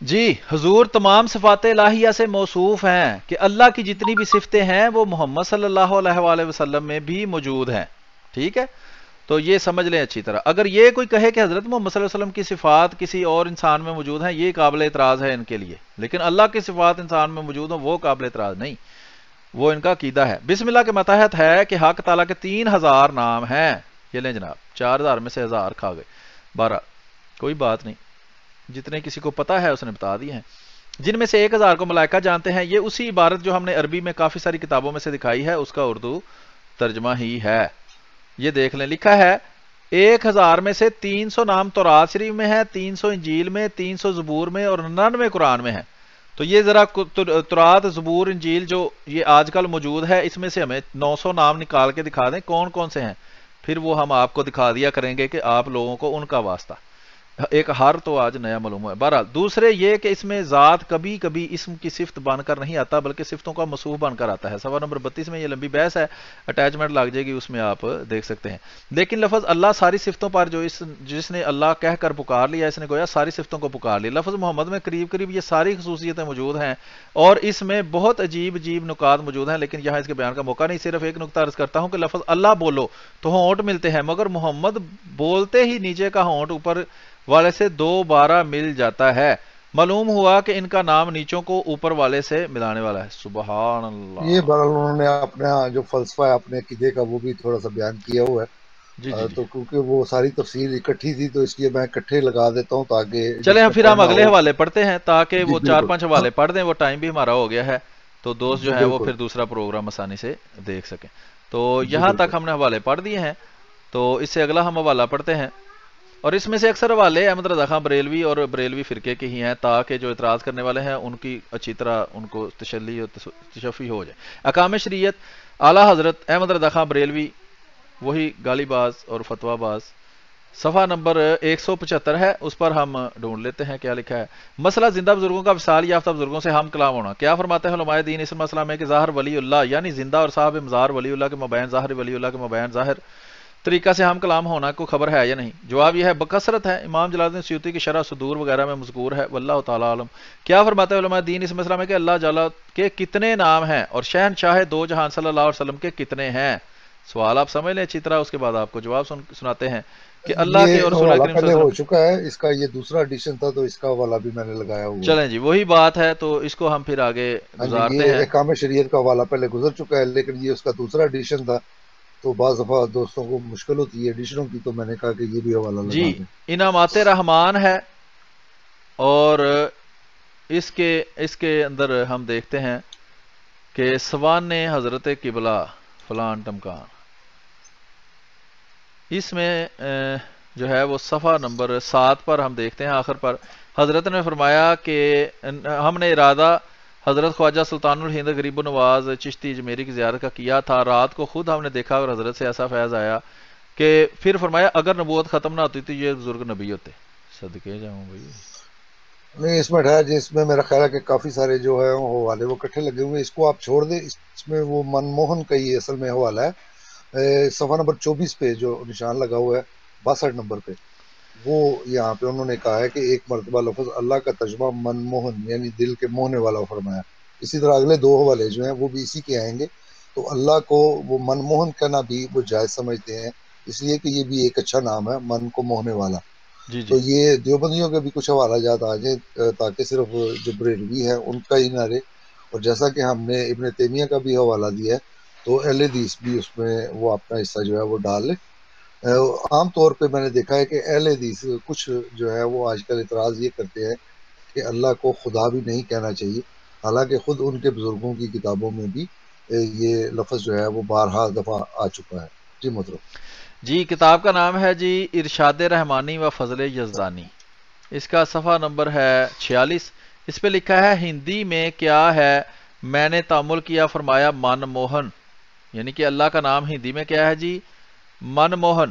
جی حضور تمام صفات الہیہ سے موصوف ہیں کہ اللہ کی جتنی بھی صفتیں ہیں وہ محمد صلی اللہ علیہ وآلہ وسلم میں بھی موجود ہیں. ٹھیک ہے، تو یہ سمجھ لیں اچھی طرح. اگر یہ کوئی کہے کہ حضرت محمد صلی اللہ علیہ وسلم کی صفات کسی اور انسان میں موجود ہیں یہ قابل اعتراض ہے ان کے لیے، لیکن اللہ کی صفات انسان میں موجود ہیں وہ قابل اعتراض نہیں، وہ ان کا عقیدہ ہے. بسم اللہ کے ماتحت ہے کہ حق تعالیٰ کے 3000 نام ہیں. یہ لیں جناب، 4000 میں سے 1000 کھا گئے، 12. کوئی بات نہیں، جتنے کسی کو پتا ہے اس نے بتا دی ہیں. جن میں سے 1000 کو ملائکہ جانتے ہیں. یہ اسی عبارت جو ہم نے عربی میں کافی ساری کتابوں میں سے دکھائی ہے اس کا اردو ترجمہ ہی ہے. یہ دیکھ لیں، لکھا ہے 1000 میں سے 300 نام تورات شریف میں ہے، 300 انجیل میں، 300 زبور میں اور 99 قرآن میں ہے۔ تو یہ ذرا تورات، زبور، انجیل جو یہ آج کل موجود ہے، اس میں سے ہمیں 900 نام نکال کے دکھا دیں کون کون سے ہیں، پھر وہ ہم آپ کو دکھا دیا کریں گے کہ آپ لوگوں کو ان کا واسطہ۔ ایک ہر تو آج نیا معلوم ہے۔ بہرحال دوسرے یہ کہ اس میں ذات کبھی کبھی اسم کی صفت بن کر نہیں آتا بلکہ صفتوں کا موصوف بن کر آتا ہے۔ صفحہ نمبر 32 میں یہ لمبی بحث ہے، اٹیچمنٹ لگ جائے گی، اس میں آپ دیکھ سکتے ہیں۔ لیکن لفظ اللہ ساری صفتوں پر جو جس نے اللہ کہہ کر پکار لیا، اس نے گویا ساری صفتوں کو پکار لیا۔ لفظ محمد میں قریب قریب یہ ساری خصوصیتیں موجود ہیں اور اس میں بہت عجیب عجیب نکات موجود ہیں، لیکن یہاں اس کے بیان کا موقع نہیں۔ صرف ایک نکتہ عرض کرتا ہوں کہ لفظ اللہ بولو تو ہونٹ ملتے ہیں، مگر محمد بولتے ہی نیچے کا ہونٹ اوپر والے سے دوبارہ مل جاتا ہے۔ معلوم ہوا کہ ان کا نام نیچوں کو اوپر والے سے ملانے والا ہے۔ سبحان یہ اللہ۔ بہرحال انہوں نے اپنا جو فلسفہ ہے اپنے عقیدے کا وہ بھی تھوڑا سا بیان کیا ہوا ہے۔ جی جی جی، تو کیونکہ وہ ساری تفصیل اکٹھی تھی تو اس لیے میں اکٹھے لگا دیتا ہوں تاکہ چلیں جس ہم نے پھر ہم پڑھنا اگلے ہو۔ حوالے پڑھتے ہیں تاکہ جی وہ بالکل، 4-5 حوالے پڑھ دیں، وہ ٹائم بھی ہمارا ہو گیا ہے تو دوست جی جو ہیں وہ بالکل، پھر دوسرا پروگرام آسانی سے دیکھ سکیں۔ تو جی یہاں بالکل۔ تک ہم نے حوالے پڑھ دیے ہیں، تو اس سے اگلا ہم حوالہ پڑھتے ہیں، اور اس میں سے اکثر حوالے احمد رضا خان بریلوی اور بریلوی فرقے کے ہی ہیں تاکہ جو اعتراض کرنے والے ہیں ان کی اچھی طرح ان کو تشلی اور تشفی ہو جائے۔ احکام شریعت اعلیٰ حضرت احمد رضا خان بریلوی، وہی گالی باز اور فتویٰ باز، صفحہ نمبر 175 ہے، اس پر ہم ڈھونڈ لیتے ہیں کیا لکھا ہے۔ مسئلہ زندہ بزرگوں کا وصال یافتہ بزرگوں سے ہم کلام ہونا۔ کیا فرماتے ہیں علماء دین اس مسئلہ میں کہ ظاہر ولی اللہ یعنی زندہ اور صاحب مزار ولی اللہ کے مابین ظاہر ولی اللہ کے مابین ظاہر طریقہ سے ہم کلام ہونا کو خبر ہے یا نہیں؟ جواب یہ ہے بکثرت ہے، امام جلال الدین سیوطی کی شرح صدور وغیرہ میں مذکور ہے، واللہ تعالی عالم۔ کیا فرماتے ہیں علماء دین اس مسئلہ میں کہ اللہ جل کے کتنے نام ہیں اور شہنشاہ دو جہان صلی اللہ علیہ وسلم کے کتنے ہیں؟ سوال آپ سمجھ لیں اچھی طرح، اس کے بعد آپ کو جواب سناتے ہیں کہ اللہ کے یہ اور رسول حوالہ کریم صلی پہلے اللہ ہو علیہ وسلم۔ چکا ہے، اس کا یہ دوسرا ایڈیشن تھا تو اس کا حوالہ بھی میں نے لگایا ہوا ہے۔ چلیں جی وہی بات ہے تو اس کو ہم پھر آگے ہاں جی، گزارتے یہ ہیں۔ احکام شریعت کا حوالہ پہلے گزر چکا ہے لیکن یہ اس کا دوسرا ایڈیشن تھا تو بعض دفعہ دوستوں کو مشکل ہوتی ہے ایڈیشنوں کی، تو میں نے کہا کہ یہ بھی حوالہ جی لگا دیں۔ انعامات رحمان ہے، اور اس کے اندر ہم دیکھتے ہیں کہ سوان حضرت قبلہ فلان ٹمکان، اس میں جو ہے وہ صفحہ نمبر 7 پر ہم دیکھتے ہیں آخر پر حضرت نے فرمایا کہ ہم نے ارادہ حضرت خواجہ سلطان الہند غریب نواز چشتی اجمیری کی زیارت کا کیا تھا، رات کو خود ہم نے دیکھا اور حضرت سے ایسا فیض آیا کہ پھر فرمایا اگر نبوت ختم نہ ہوتی تو یہ بزرگ نبی ہوتے۔ صدقے جاؤں بھائی۔ نہیں اس میں ٹھہر جس میں میرا خیال ہے کہ کافی سارے جو ہے وہ حوالے وہ کٹھے لگے ہوئے ہیں، اس کو آپ چھوڑ دیں، اس میں وہ منموہن کا ہی اصل میں حوالہ ہے، صفحہ نمبر 24 پہ جو نشان لگا ہوا ہے 62 نمبر پہ، وہ یہاں پہ انہوں نے کہا ہے کہ ایک مرتبہ لفظ اللہ کا ترجمہ منموہن یعنی دل کے موہنے والا فرمایا۔ اسی طرح اگلے دو حوالے جو ہیں وہ بھی اسی کے آئیں گے، تو اللہ کو وہ منموہن کہنا بھی وہ جائز سمجھتے ہیں، اس لیے کہ یہ بھی ایک اچھا نام ہے، من کو موہنے والا۔ جی جی تو یہ دیوبندیوں کے بھی کچھ حوالہ جات آ جائیں تاکہ صرف جو بریلوی ہیں ان کا ہی نہ رہے، اور جیسا کہ ہم نے ابن تیمیہ کا بھی حوالہ دیا ہے تو اہل حدیث بھی اس میں وہ اپنا حصہ جو ہے وہ ڈال لے۔ عام طور پہ میں نے دیکھا ہے کہ اہل حدیث کچھ جو ہے وہ آج کل اعتراض یہ کرتے ہیں کہ اللہ کو خدا بھی نہیں کہنا چاہیے، حالانکہ خود ان کے بزرگوں کی کتابوں میں بھی یہ لفظ جو ہے وہ بارہا دفعہ آ چکا ہے۔ جی محترم۔ جی کتاب کا نام ہے جی ارشاد رحمانی و فضل یزدانی، اس کا صفحہ نمبر ہے 46، اس پہ لکھا ہے ہندی میں کیا ہے؟ میں نے تأمل کیا، فرمایا من موہن، یعنی کہ اللہ کا نام ہندی میں کیا ہے جی؟ من موہن،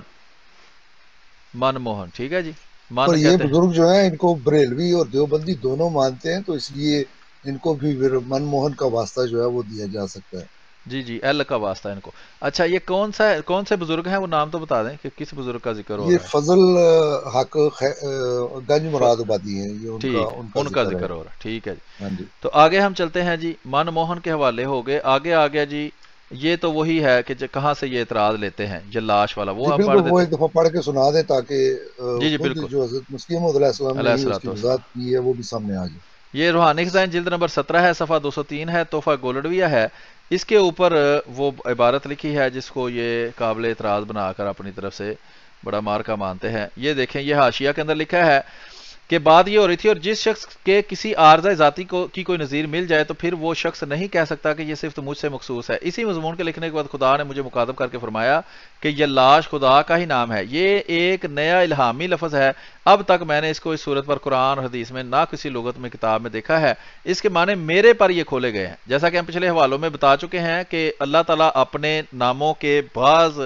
من موہن، ٹھیک ہے جی، اور من یہ کہتے ہیں۔ بزرگ جو ہیں ان کو بریلوی اور دیوبندی دونوں مانتے ہیں، تو اس لیے ان کو بھی منموہن کا واسطہ جو ہے وہ دیا جا سکتا ہے۔ جی جی ایل کا واسطہ ان کو۔ اچھا یہ کون سے بزرگ ہیں، وہ نام تو بتا دیں کہ کس بزرگ کا ذکر ہو یہ رہا ہے؟ فضل حق گنج ف... مراد آبادی ہیں، یہ ٹھیک، ان کا ان کا ذکر ہے۔ ذکر ہو رہا ہے، ٹھیک ہے جی۔ ہاں جی تو آگے ہم چلتے ہیں جی، من موہن کے حوالے ہو گئے، آگے آ گیا جی، یہ تو وہی ہے کہ کہاں سے یہ اعتراض لیتے ہیں، یہ لاش والا، جی وہ ہم بالکل، پڑھ وہ دیتے ایک دفعہ پڑھ کے سنا دیں تاکہ جی جی خود بالکل، جو حضرت مسیح موعود علیہ السلام نے علیہ ہی اس الصلوۃ کی والسلام۔ وضاحت کی ہے وہ بھی سامنے آ جائے۔ یہ روحانی خزائن جلد نمبر 17 ہے، صفحہ 203 ہے، تحفہ گولڈویہ ہے، اس کے اوپر وہ عبارت لکھی ہے جس کو یہ قابل اعتراض بنا کر اپنی طرف سے بڑا مارکا مانتے ہیں۔ یہ دیکھیں، یہ حاشیہ کے اندر لکھا ہے کہ بات یہ ہو رہی تھی، اور جس شخص کے کسی عارضہ ذاتی کی کوئی نظیر مل جائے تو پھر وہ شخص نہیں کہہ سکتا کہ یہ صرف مجھ سے مخصوص ہے۔ اسی مضمون کے لکھنے کے بعد خدا نے مجھے مخاطب کر کے فرمایا کہ یہ لاش خدا کا ہی نام ہے، یہ ایک نیا الہامی لفظ ہے، اب تک میں نے اس کو اس صورت پر قرآن اور حدیث میں نہ کسی لغت میں کتاب میں دیکھا ہے، اس کے معنی میرے پر یہ کھولے گئے ہیں۔ جیسا کہ ہم پچھلے حوالوں میں بتا چکے ہیں کہ اللہ تعالیٰ اپنے ناموں کے بعض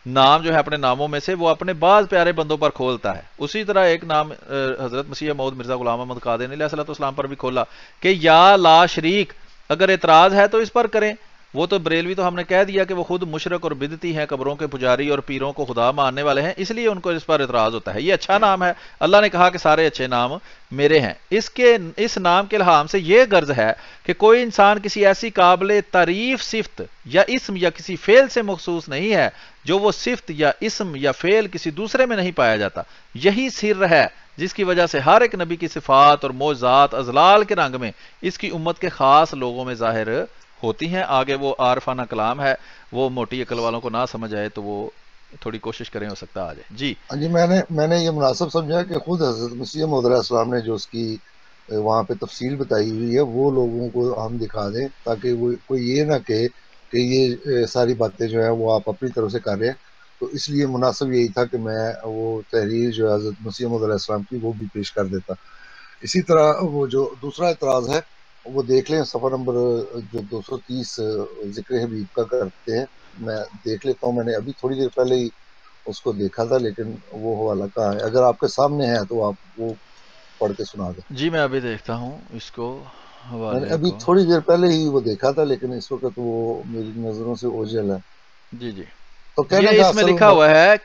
نام جو ہے اپنے ناموں میں سے وہ اپنے بعض پیارے بندوں پر کھولتا ہے۔ اسی طرح ایک نام حضرت مسیح موعود مرزا غلام احمد قادری علیہ السلام پر بھی کھولا کہ یا لا شریک، اگر اعتراض ہے تو اس پر کریں۔ وہ تو بریلوی تو ہم نے کہہ دیا کہ وہ خود مشرک اور بدعتی ہیں، قبروں کے پجاری اور پیروں کو خدا ماننے والے ہیں، اس لیے ان کو اس پر اعتراض ہوتا ہے۔ یہ اچھا نام ہے، اللہ نے کہا کہ سارے اچھے نام میرے ہیں۔ اس نام کے الہام سے یہ غرض ہے کہ کوئی انسان کسی ایسی قابل تعریف صفت یا اسم یا کسی فعل سے مخصوص نہیں ہے جو وہ صفت یا اسم یا فعل کسی دوسرے میں نہیں پایا جاتا۔ یہی سر ہے جس کی وجہ سے ہر ایک نبی کی صفات اور معجزات ازلال کے رنگ میں اس کی امت کے خاص لوگوں میں ظاہر ہوتی ہیں۔ آگے وہ عارفانہ کلام ہے، وہ موٹی عقل والوں کو نہ سمجھ آئے تو وہ تھوڑی کوشش کریں، ہو سکتا آ جائے۔ جی جی میں نے یہ مناسب سمجھا کہ خود حضرت مسیح موعود علیہ السلام نے جو اس کی وہاں پہ تفصیل بتائی ہوئی ہے وہ لوگوں کو ہم دکھا دیں، تاکہ وہ کوئی یہ نہ کہے کہ یہ ساری باتیں جو ہیں وہ آپ اپنی طرف سے کر رہے ہیں۔ تو اس لیے مناسب یہی تھا کہ میں وہ تحریر جو ہے حضرت مسیح موعود علیہ السلام کی وہ بھی پیش کر دیتا۔ اسی طرح وہ جو دوسرا اعتراض ہے وہ دیکھ لیں، صفحہ نمبر جو 230 ذکر حبیب کا کرتے ہیں، میں دیکھ لیتا ہوں۔ میں نے ابھی تھوڑی دیر پہلے ہی اس کو دیکھا تھا، لیکن وہ حوالہ کہاں ہے؟ اگر آپ کے سامنے ہے تو آپ وہ پڑھ کے سنا دیں۔ جی میں ابھی دیکھتا ہوں اس کو، میں نے حوالے ابھی کو۔ تھوڑی دیر پہلے ہی وہ دیکھا تھا، لیکن اس وقت وہ میری نظروں سے اوجھل ہے۔ جی جی، تو کہنے یہ کا اس میں لکھا ہوا ہے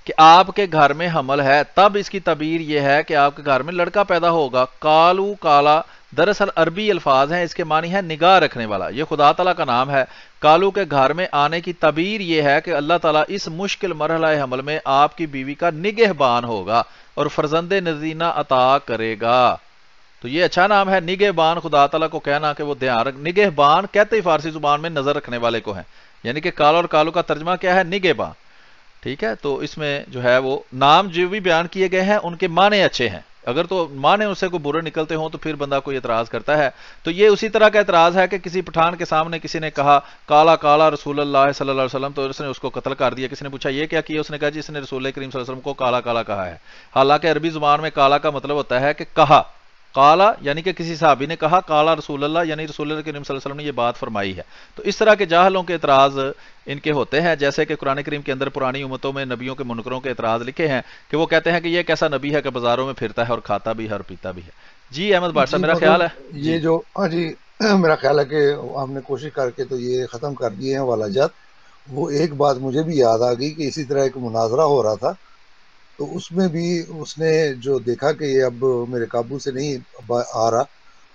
کہ آپ کے گھر میں حمل ہے، تب اس کی تعبیر یہ ہے کہ آپ کے گھر میں لڑکا پیدا ہوگا۔ کالو کالا دراصل عربی الفاظ ہیں، اس کے معنی ہے نگاہ رکھنے والا، یہ خدا تعالیٰ کا نام ہے۔ کالو کے گھر میں آنے کی تعبیر یہ ہے کہ اللہ تعالیٰ اس مشکل مرحلہ حمل میں آپ کی بیوی کا نگہبان ہوگا اور فرزند نذینہ عطا کرے گا۔ تو یہ اچھا نام ہے، نگہبان، خدا تعالیٰ کو کہنا کہ وہ دھیان رکھ، نگہبان کہتے ہی فارسی زبان میں نظر رکھنے والے کو ہیں، یعنی کہ کالو اور کالو کا ترجمہ کیا ہے؟ نگہبان۔ ٹھیک ہے، تو اس میں جو ہے وہ نام جو بھی بیان کیے گئے ہیں ان کے معنی اچھے ہیں، اگر تو معنی اس سے کوئی برے نکلتے ہوں تو پھر بندہ کوئی اعتراض کرتا ہے۔ تو یہ اسی طرح کا اعتراض ہے کہ کسی پٹھان کے سامنے کسی نے کہا کالا کالا رسول اللہ صلی اللہ علیہ وسلم، تو اس نے اس کو قتل کر دیا۔ کسی نے پوچھا یہ کیا کیا؟ اس نے کہا جی اس نے رسول کریم صلی اللہ علیہ وسلم کو کالا کالا کہا ہے، حالانکہ عربی زبان میں کالا کا مطلب ہوتا ہے کہ کہا، کالا یعنی کہ کسی صحابی نے کہا، کالا رسول اللہ یعنی رسول اللہ کریم صلی اللہ علیہ وسلم نے یہ بات فرمائی ہے۔ تو اس طرح کے جاہلوں کے اعتراض ان کے ہوتے ہیں، جیسے کہ قرآن کریم کے اندر پرانی امتوں میں نبیوں کے منکروں کے اعتراض لکھے ہیں کہ وہ کہتے ہیں کہ یہ کیسا نبی ہے کہ بازاروں میں پھرتا ہے اور کھاتا بھی ہے اور پیتا بھی ہے۔ جی احمد بادشاہ، جی میرا خیال مطلب ہے یہ جی جو جی میرا خیال ہے کہ ہم نے کوشش کر کے تو یہ ختم کر دیے ہیں حوالہ جات۔ وہ ایک بات مجھے بھی یاد آ گئی کہ اسی طرح ایک مناظرہ ہو رہا تھا، تو اس میں بھی اس نے جو دیکھا کہ یہ اب میرے قابو سے نہیں آ رہا،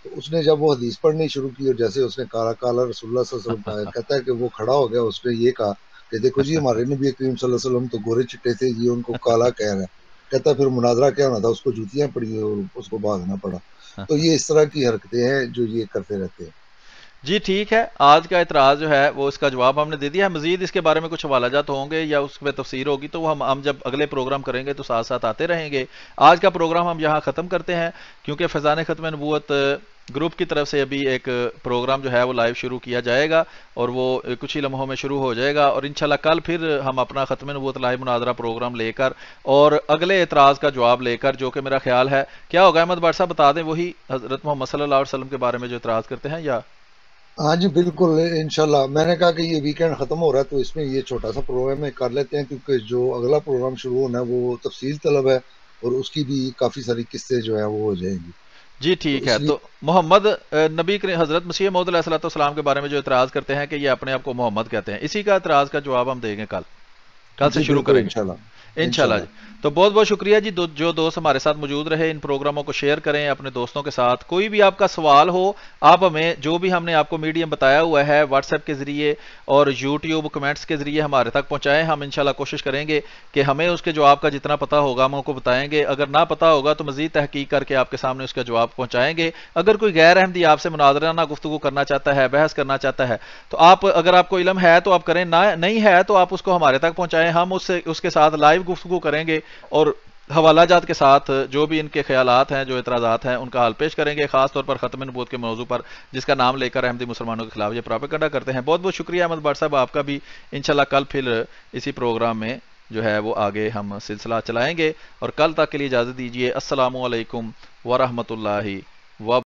تو اس نے جب وہ حدیث پڑھنی شروع کی اور جیسے اس نے کالا کالا رسول اللہ صلی اللہ علیہ وسلم کہا، کہتا ہے کہ وہ کھڑا ہو گیا، اس نے یہ کہا کہ دیکھو جی ہمارے نبی کریم صلی اللہ علیہ وسلم تو گورے چٹے تھے، یہ ان کو کالا کہہ رہا ہے۔ کہتا پھر مناظرہ کیا ہونا تھا، اس کو جوتیاں پڑی اور اس کو بھاگنا پڑا۔ تو یہ اس طرح کی حرکتیں ہیں جو یہ کرتے رہتے ہیں۔ جی ٹھیک ہے، آج کا اعتراض جو ہے وہ اس کا جواب ہم نے دے دیا ہے۔ مزید اس کے بارے میں کچھ حوالہ جات ہوں گے یا اس میں تفسیر ہوگی تو وہ ہم جب اگلے پروگرام کریں گے تو ساتھ ساتھ آتے رہیں گے۔ آج کا پروگرام ہم یہاں ختم کرتے ہیں، کیونکہ فیضان ختم نبوت گروپ کی طرف سے ابھی ایک پروگرام جو ہے وہ لائیو شروع کیا جائے گا اور وہ کچھ ہی لمحوں میں شروع ہو جائے گا، اور انشاءاللہ کل پھر ہم اپنا ختم نبوت لائیو مناظرہ پروگرام لے کر اور اگلے اعتراض کا جواب لے کر، جو کہ میرا خیال ہے کیا ہوگا احمد بٹ صاحب بتا دیں، وہی حضرت محمد صلی اللہ علیہ وسلم کے بارے میں جو اعتراض کرتے ہیں یا؟ ہاں جی بالکل، انشاءاللہ میں نے کہا کہ یہ ویکینڈ ختم ہو رہا ہے تو اس میں یہ چھوٹا سا پروگرام میں کر لیتے ہیں، کیونکہ جو اگلا پروگرام شروع ہونا ہے وہ تفصیل طلب ہے اور اس کی بھی کافی ساری قصے جو ہیں وہ ہو جائیں گی۔ جی تو ٹھیک ہے، اس لیے تو محمد نبی حضرت مسیح موعود علیہ السلام کے بارے میں جو اعتراض کرتے ہیں کہ یہ اپنے آپ کو محمد کہتے ہیں، اسی کا اعتراض کا جواب ہم دیں گے کل سے جی شروع بالکل کریں گے انشاءاللہ انشاءاللہ انشاءاللہ۔ جی۔ تو بہت بہت شکریہ جی، جو دوست ہمارے ساتھ موجود رہے، ان پروگراموں کو شیئر کریں اپنے دوستوں کے ساتھ۔ کوئی بھی آپ کا سوال ہو، آپ ہمیں جو بھی ہم نے آپ کو میڈیم بتایا ہوا ہے واٹس ایپ کے ذریعے اور یوٹیوب کمنٹس کے ذریعے ہمارے تک پہنچائیں، ہم انشاءاللہ کوشش کریں گے کہ ہمیں اس کے جواب کا جتنا پتہ ہوگا ہم کو بتائیں گے، اگر نہ پتہ ہوگا تو مزید تحقیق کر کے آپ کے سامنے اس کا جواب پہنچائیں گے۔ اگر کوئی غیر احمدی آپ سے مناظرانہ گفتگو کرنا چاہتا ہے، بحث کرنا چاہتا ہے، تو اگر آپ کو علم ہے تو آپ کریں، نہیں ہے تو آپ اس کو ہمارے تک پہنچائیں، ہم اس کے ساتھ لائیو گفتگو کریں گے اور حوالہ جات کے ساتھ جو بھی ان کے خیالات ہیں، جو اعتراضات ہیں، ان کا حل پیش کریں گے، خاص طور پر ختم نبوت کے موضوع پر، جس کا نام لے کر احمدی مسلمانوں کے خلاف یہ پراپیگنڈا کرتے ہیں۔ بہت بہت شکریہ احمد بٹ صاحب آپ کا بھی، انشاءاللہ کل پھر اسی پروگرام میں جو ہے وہ آگے ہم سلسلہ چلائیں گے، اور کل تک کے لیے اجازت دیجیے۔ السلام علیکم ورحمۃ اللہ